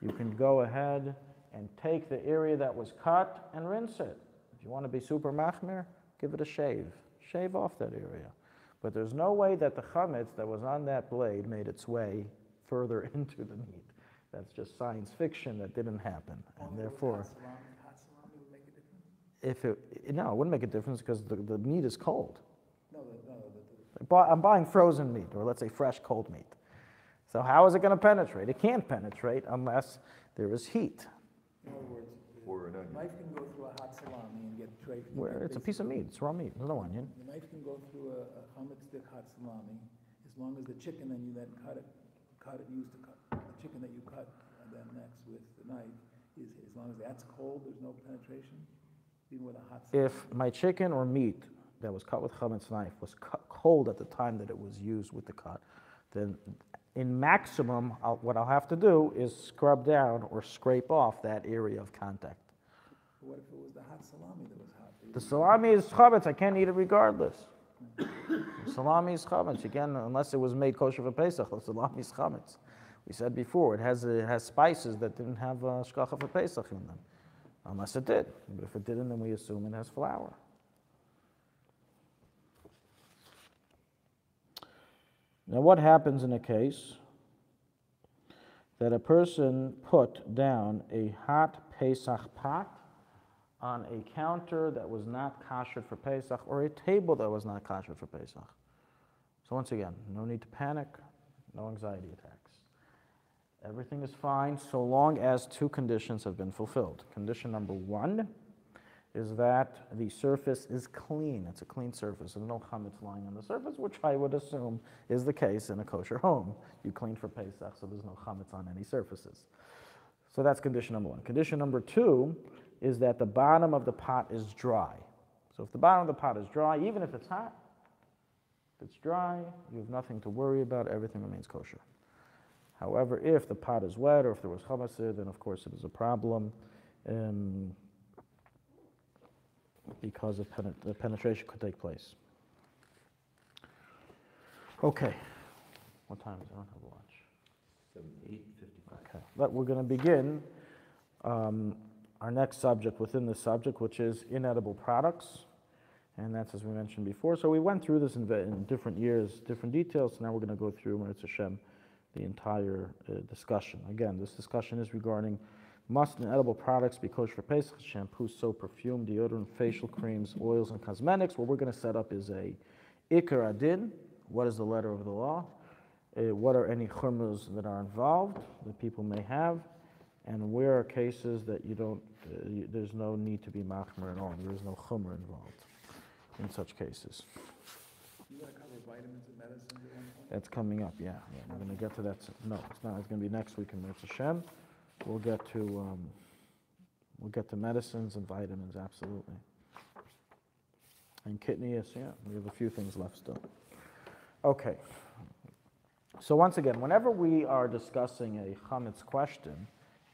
You can go ahead and take the area that was cut and rinse it. If you want to be super machmir, give it a shave. Shave off that area. But there's no way that the chametz that was on that blade made its way further into the meat. That's just science fiction. That didn't happen, and therefore, Hot salami would make a difference? no, it wouldn't make a difference because the meat is cold. No. I'm buying frozen meat, or let's say fresh cold meat. So how is it going to penetrate? It can't penetrate unless there is heat. In other words, Or an onion. the knife can go through a hot salami and get straight. Where it's a piece of meat, it's raw meat, there's no onion. The knife can go through a chametz stick hot salami, as long as the chicken that you then use to cut the chicken that you cut and then next with the knife is, as long as that's cold, there's no penetration, even with a hot salami. If my chicken or meat that was cut with chametz knife was cold at the time that it was used with the cut, then in maximum, what I'll have to do is scrub down or scrape off that area of contact. But what if it was the hot salami that was hot? The salami is chametz, I can't eat it regardless. The salami is chametz, again, unless it was made kosher for Pesach, the salami is chametz. We said before, it has spices that didn't have shkacha for Pesach in them, unless it did. But if it didn't, then we assume it has flour. Now, what happens in a case that a person put down a hot Pesach pot on a counter that was not kosher for Pesach, or a table that was not kosher for Pesach? So once again, no need to panic, no anxiety attacks. Everything is fine so long as two conditions have been fulfilled. Condition number one is that the surface is clean. It's a clean surface, and no chametz lying on the surface, which I would assume is the case in a kosher home. You clean for Pesach, so there's no chametz on any surfaces. So that's condition number one. Condition number two is that the bottom of the pot is dry. So if the bottom of the pot is dry, even if it's hot, if it's dry, you have nothing to worry about, everything remains kosher. However, if the pot is wet, or if there was chametz there, then of course it is a problem. Because the penetration could take place. Okay. What time is it? I don't have a watch. 8:55. Okay. We're going to begin our next subject within this subject, which is inedible products. And that's as we mentioned before. So we went through this in different years, different details. So now we're going to go through, Meretz Hashem, the entire discussion. Again, this discussion is regarding must inedible products be kosher for Pesach? Shampoo, soap, perfume, deodorant, facial creams, oils, and cosmetics. What we're going to set up is a ikar adin. What is the letter of the law? What are any chumras that are involved that people may have? And where are cases that you don't, there's no need to be machmer at all. There is no chumra involved in such cases. You want to cover vitamins and medicines at one point? That's coming up, yeah. We're going to get to that. No, it's not. It's going to be next week in Meretz Hashem. We'll get to medicines and vitamins, absolutely. And kidneys, yeah. We have a few things left still. Okay. So once again, whenever we are discussing a chametz question,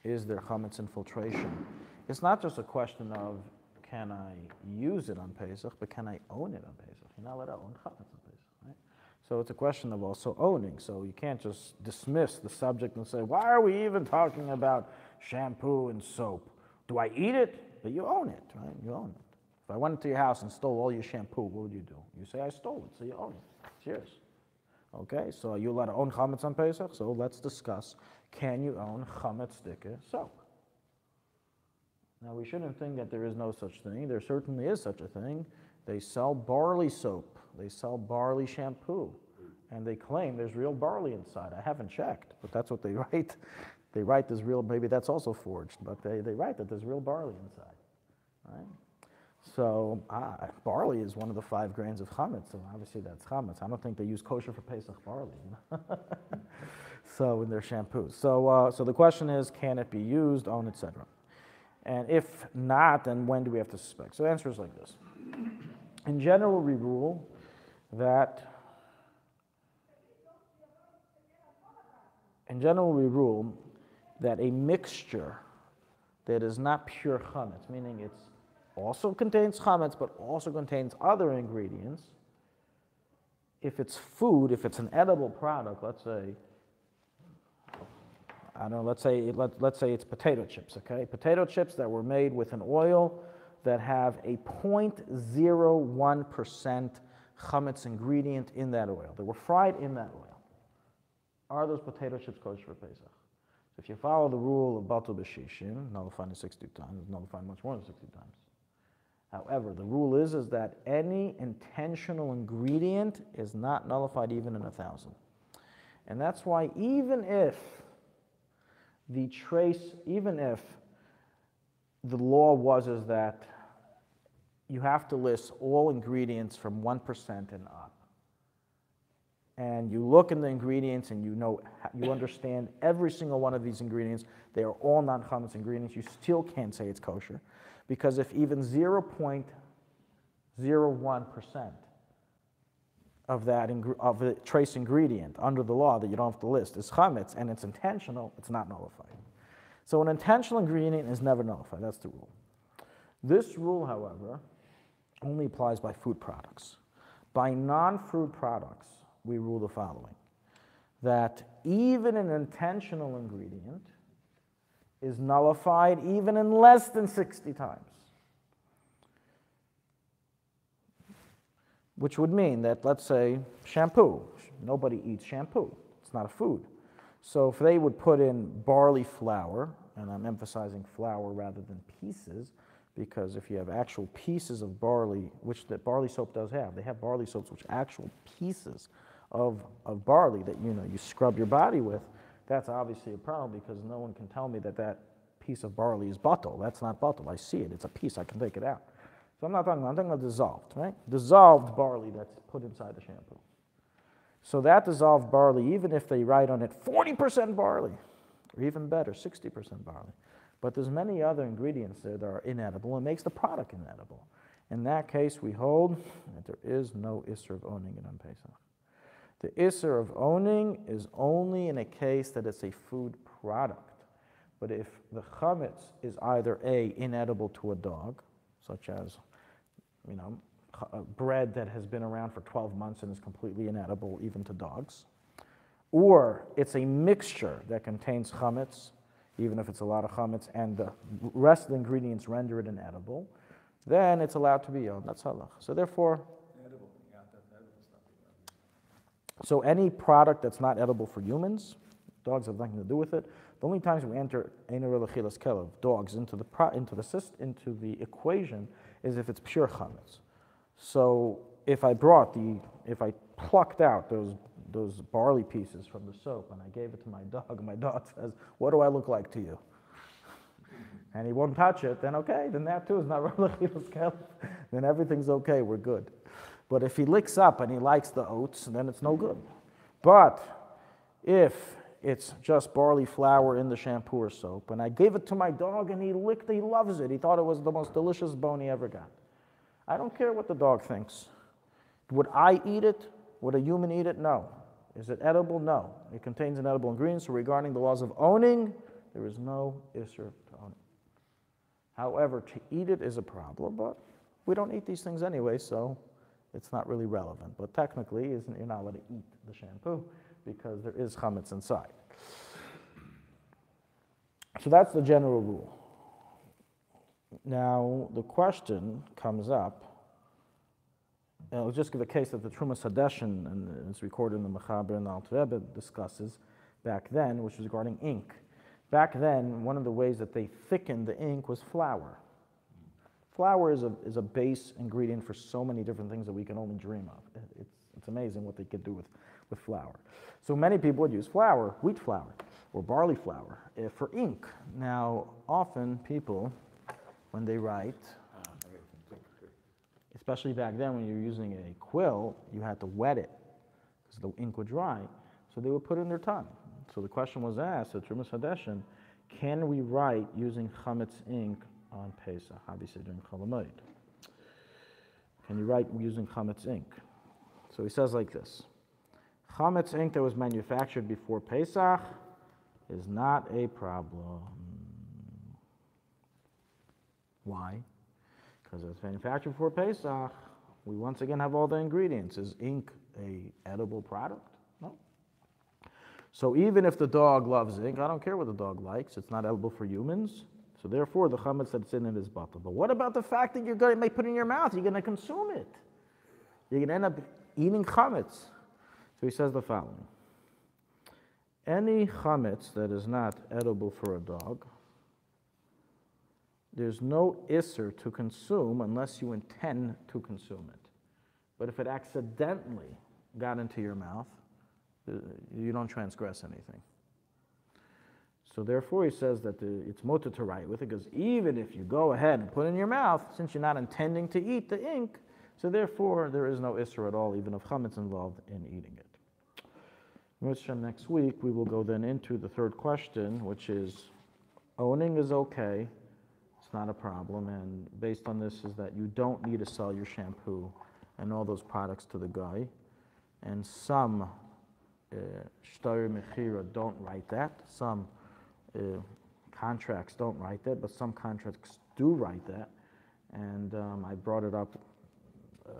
is there chametz infiltration? It's not just a question of can I use it on Pesach, but can I own it on Pesach? You're not allowed to own chametz on Pesach, right? So it's a question of also owning. So you can't just dismiss the subject and say, why are we even talking about shampoo and soap? Do I eat it? But you own it, right? You own it. If I went into your house and stole all your shampoo, what would you do? You say, I stole it, so you own it. It's yours. Okay, so are you allowed to own chametz on Pesach? So let's discuss, can you own chametz sticker soap? Now we shouldn't think that there is no such thing. There certainly is such a thing. They sell barley soap. They sell barley shampoo. And they claim there's real barley inside. I haven't checked, but that's what they write. They write there's real, maybe that's also forged, but they write that there's real barley inside, right? So barley is one of the 5 grains of chametz, so obviously that's chametz. I don't think they use kosher for Pesach barley, so in their shampoos. So the question is, can it be used, owned, etc.? And if not, then when do we have to suspect? So the answer is like this. In general, we rule that a mixture that is not pure chametz, meaning it's also contains chametz, but also contains other ingredients. If it's food, if it's an edible product, let's say, I don't know, let's say it's potato chips, okay? Potato chips that were made with an oil that have a 0.01% chametz ingredient in that oil. They were fried in that oil. Are those potato chips kosher for Pesach? So if you follow the rule of batul b'shishim, nullifying 60 times, nullifying much more than 60 times. However, the rule is that any intentional ingredient is not nullified even in 1,000. And that's why even if the law was that you have to list all ingredients from 1% and up, and you look in the ingredients and you understand every single one of these ingredients, they are all non-chametz ingredients, you still can't say it's kosher. Because if even 0.01% of the trace ingredient under the law that you don't have to list is chametz and it's intentional, it's not nullified. So an intentional ingredient is never nullified. That's the rule. This rule, however, only applies by food products. By non-food products, we rule the following: that even an intentional ingredient is nullified even in less than 60 times. Which would mean that, let's say, shampoo. Nobody eats shampoo. It's not a food. So if they would put in barley flour, and I'm emphasizing flour rather than pieces, because if you have actual pieces of barley, which that barley soap does have, they have barley soaps which are actual pieces of barley that you scrub your body with, that's obviously a problem because no one can tell me that piece of barley is batul. That's not batul. I see it. It's a piece. I can take it out. So I'm talking about dissolved, right? Dissolved barley that's put inside the shampoo. So that dissolved barley, even if they write on it 40% barley, or even better, 60% barley, but there's many other ingredients there that are inedible and makes the product inedible. In that case, we hold that there is no isser of owning it on Pesach. The isser of owning is only in a case that it's a food product. But if the chametz is either A, inedible to a dog, such as bread that has been around for 12 months and is completely inedible even to dogs, or it's a mixture that contains chametz, even if it's a lot of chametz, and the rest of the ingredients render it inedible, then it's allowed to be owned. That's halach. So therefore, so any product that's not edible for humans, dogs have nothing to do with it. The only times we enter dogs into the equation is if it's pure chametz. So if I plucked out those barley pieces from the soap and I gave it to my dog, and my dog says, "What do I look like to you?" and he won't touch it, then okay, then that too is not relachilas. Then everything's okay, we're good. But if he licks up and he likes the oats, then it's no good. But if it's just barley flour in the shampoo or soap, and I gave it to my dog and he loves it. He thought it was the most delicious bone he ever got. I don't care what the dog thinks. Would I eat it? Would a human eat it? No. Is it edible? No. It contains an edible ingredient, so regarding the laws of owning, there is no isser to own it. However, to eat it is a problem, but we don't eat these things anyway, so it's not really relevant. But technically, you're not allowed to eat the shampoo because there is chametz inside. So that's the general rule. Now, the question comes up, and I'll just give a case that the Trumas Hadeshin, and it's recorded in the Mechaber and the Alte Rebbe, discusses back then, which was regarding ink. Back then, one of the ways that they thickened the ink was flour. Flour is a base ingredient for so many different things that we can only dream of. It's amazing what they could do with flour. So many people would use flour, wheat flour, or barley flour, for ink. Now, often people, when they write, especially back then when you're using a quill, you had to wet it because the ink would dry, so they would put it in their tongue. So the question was asked at Trumas Hadeshin, can we write using chametz ink on Pesach, obviously during Chol Hamoed? Can you write using chametz ink? So he says like this: chametz ink that was manufactured before Pesach is not a problem. Why? Because it's manufactured before Pesach, we once again have all the ingredients. Is ink a edible product? No. So even if the dog loves ink, I don't care what the dog likes, it's not edible for humans. So therefore, the chametz that's in it is batal. But what about the fact that you're going to put it in your mouth? You're going to consume it. You're going to end up eating chametz. So he says the following: any chametz that is not edible for a dog, there's no isser to consume unless you intend to consume it. But if it accidentally got into your mouth, you don't transgress anything. So therefore he says that it's mutar to write with it, because even if you go ahead and put it in your mouth, since you're not intending to eat the ink, so therefore there is no isser at all, even if chametz involved in eating it. Next week we will go then into the third question, which is owning is okay, it's not a problem, and based on this is that you don't need to sell your shampoo and all those products to the guy, and some shtar mechira don't write that, some contracts don't write that, but some contracts do write that, and I brought it up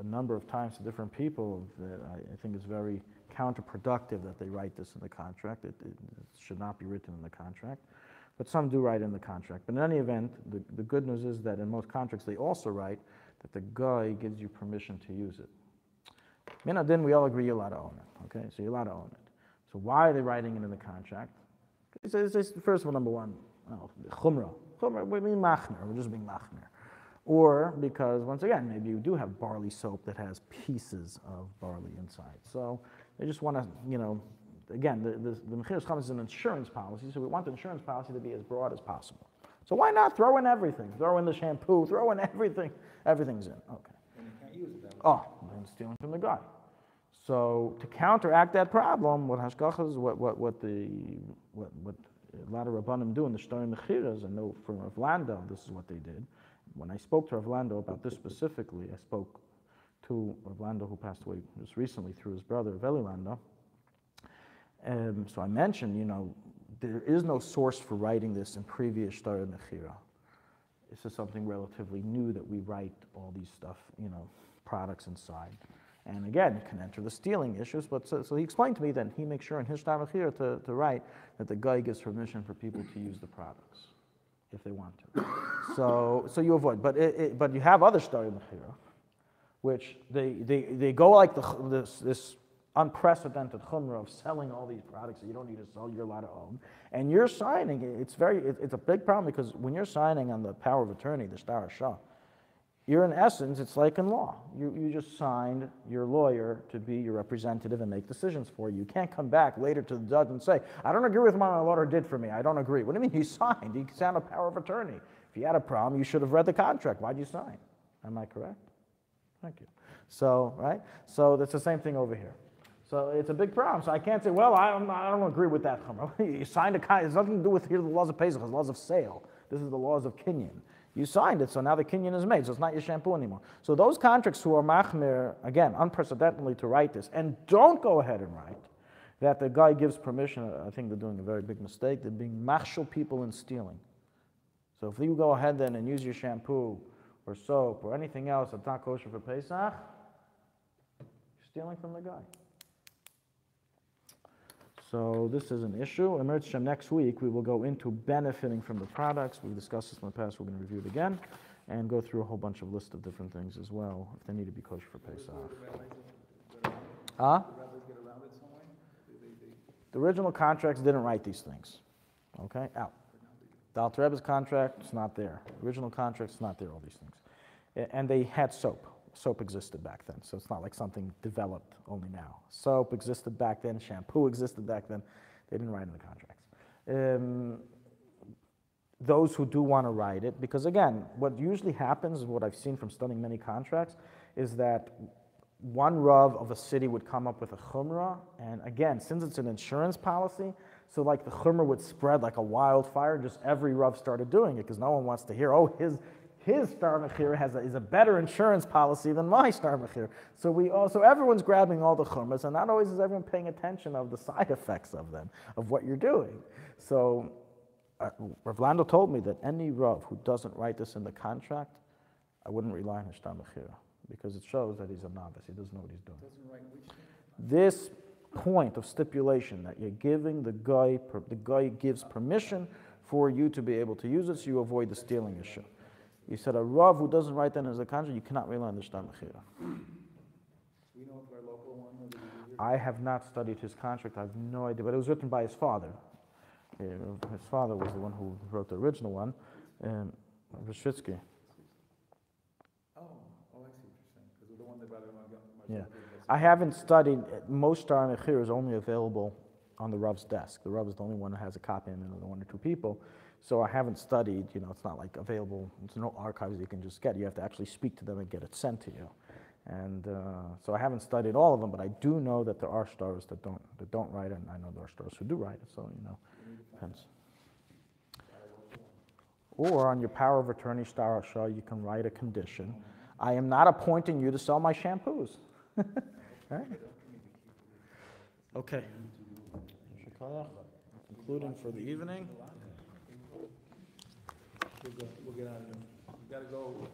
a number of times to different people that I think it's very counterproductive that they write this in the contract. It should not be written in the contract, but some do write in the contract. But in any event, the good news is that in most contracts they also write that the guy gives you permission to use it. Minhagim, we all agree you're allowed to own it, okay? So you're allowed to own it. So why are they writing it in the contract? It's first of all, number one, chumrah. Chumrah, we're being machner, we're just being machner. Or because, once again, maybe you do have barley soap that has pieces of barley inside. So they just want to, again, the Mechiras Chametz is an insurance policy, so we want the insurance policy to be as broad as possible. So why not throw in everything? Throw in the shampoo, throw in everything. Everything's in, okay. And you can't use it. Oh, then stealing from the guy. So to counteract that problem, what hashgachas, what a lot of Rabbanim do in the Shtar Mechiras, and know from Rav Lando, this is what they did. When I spoke to Rav Lando about this specifically, I spoke to Rav Lando, who passed away just recently through his brother, Veli Lando. So I mentioned, there is no source for writing this in previous Shtar Mechira. This is something relatively new that we write all these stuff, products inside. And again, it can enter the stealing issues, but so he explained to me that he makes sure in his Shtar Mechira to write that the guy gives permission for people to use the products if they want to. So you avoid, but you have other Shtar Mechira, which they go like this unprecedented chumrah of selling all these products that you don't need to sell, you're allowed to own. And you're signing, it's a big problem, because when you're signing on the power of attorney, the Shtar Shah, you're in essence, it's like in law. You just signed your lawyer to be your representative and make decisions for you. You can't come back later to the judge and say, I don't agree with what my lawyer did for me, I don't agree. What do you mean you signed? You signed a power of attorney. If you had a problem, you should have read the contract. Why'd you sign? Am I correct? Thank you. So, right? So that's the same thing over here. So it's a big problem. So I can't say, well, I don't agree with that. You signed a contract. It has nothing to do with here the laws of Pesach, the laws of sale. This is the laws of Kinyan. You signed it, so now the Kinyan is made, so it's not your shampoo anymore. So those contracts who are machmir, again, unprecedentedly to write this, and don't go ahead and write, that the guy gives permission. I think they're doing a very big mistake. They're being machshel people in stealing. So if you go ahead then and use your shampoo or soap or anything else that's not kosher for Pesach, you're stealing from the guy. So this is an issue. Emerge Shem, next week we will go into benefiting from the products. We've discussed this in the past. We're going to review it again and go through a whole bunch of list of different things as well if they need to be kosher for Pesach. Huh? The original contracts didn't write these things. Okay, out. The Alte Rebbe's contract, it's not there. The original contract, it's not there, all these things. And they had soap. Soap existed back then, so it's not like something developed only now. Soap existed back then, shampoo existed back then. They didn't write in the contracts. Those who do want to write it, because again, what usually happens, what I've seen from studying many contracts, is that one Rav of a city would come up with a chumrah, and again, since it's an insurance policy, so like the chumrah would spread like a wildfire, just every Rav started doing it, because no one wants to hear, oh, his star mechir is a better insurance policy than my star mechir. So everyone's grabbing all the chumras, and not always is everyone paying attention of the side effects of them, of what you're doing. So Rav Landau told me that any Rav who doesn't write this in the contract, I wouldn't rely on his star mechir, because it shows that he's a novice. He doesn't know what he's doing. This point of stipulation that you're giving the guy gives permission for you to be able to use it, so you avoid the stealing issue. You said a Rav who doesn't write that as a contract, you cannot rely on the shtar mechira. I have not studied his contract. I have no idea, but it was written by his father. His father was the one who wrote the original one, Rishvitsky. Oh, I see what you're saying. Because the one that brought Yeah, I haven't studied. Most shtar mechira is only available on the Rav's desk. The Rav is the only one that has a copy, and the one or two people. So I haven't studied, it's not like available, there's no archives you can just get. You have to actually speak to them and get it sent to you. And so I haven't studied all of them, but I do know that there are stars that don't write it, and I know there are stars who do write it, so, depends. Or on your power of attorney star shah, you can write a condition. I am not appointing you to sell my shampoos. Right? Okay. Concluding for the evening. We'll get out of here. You gotta go.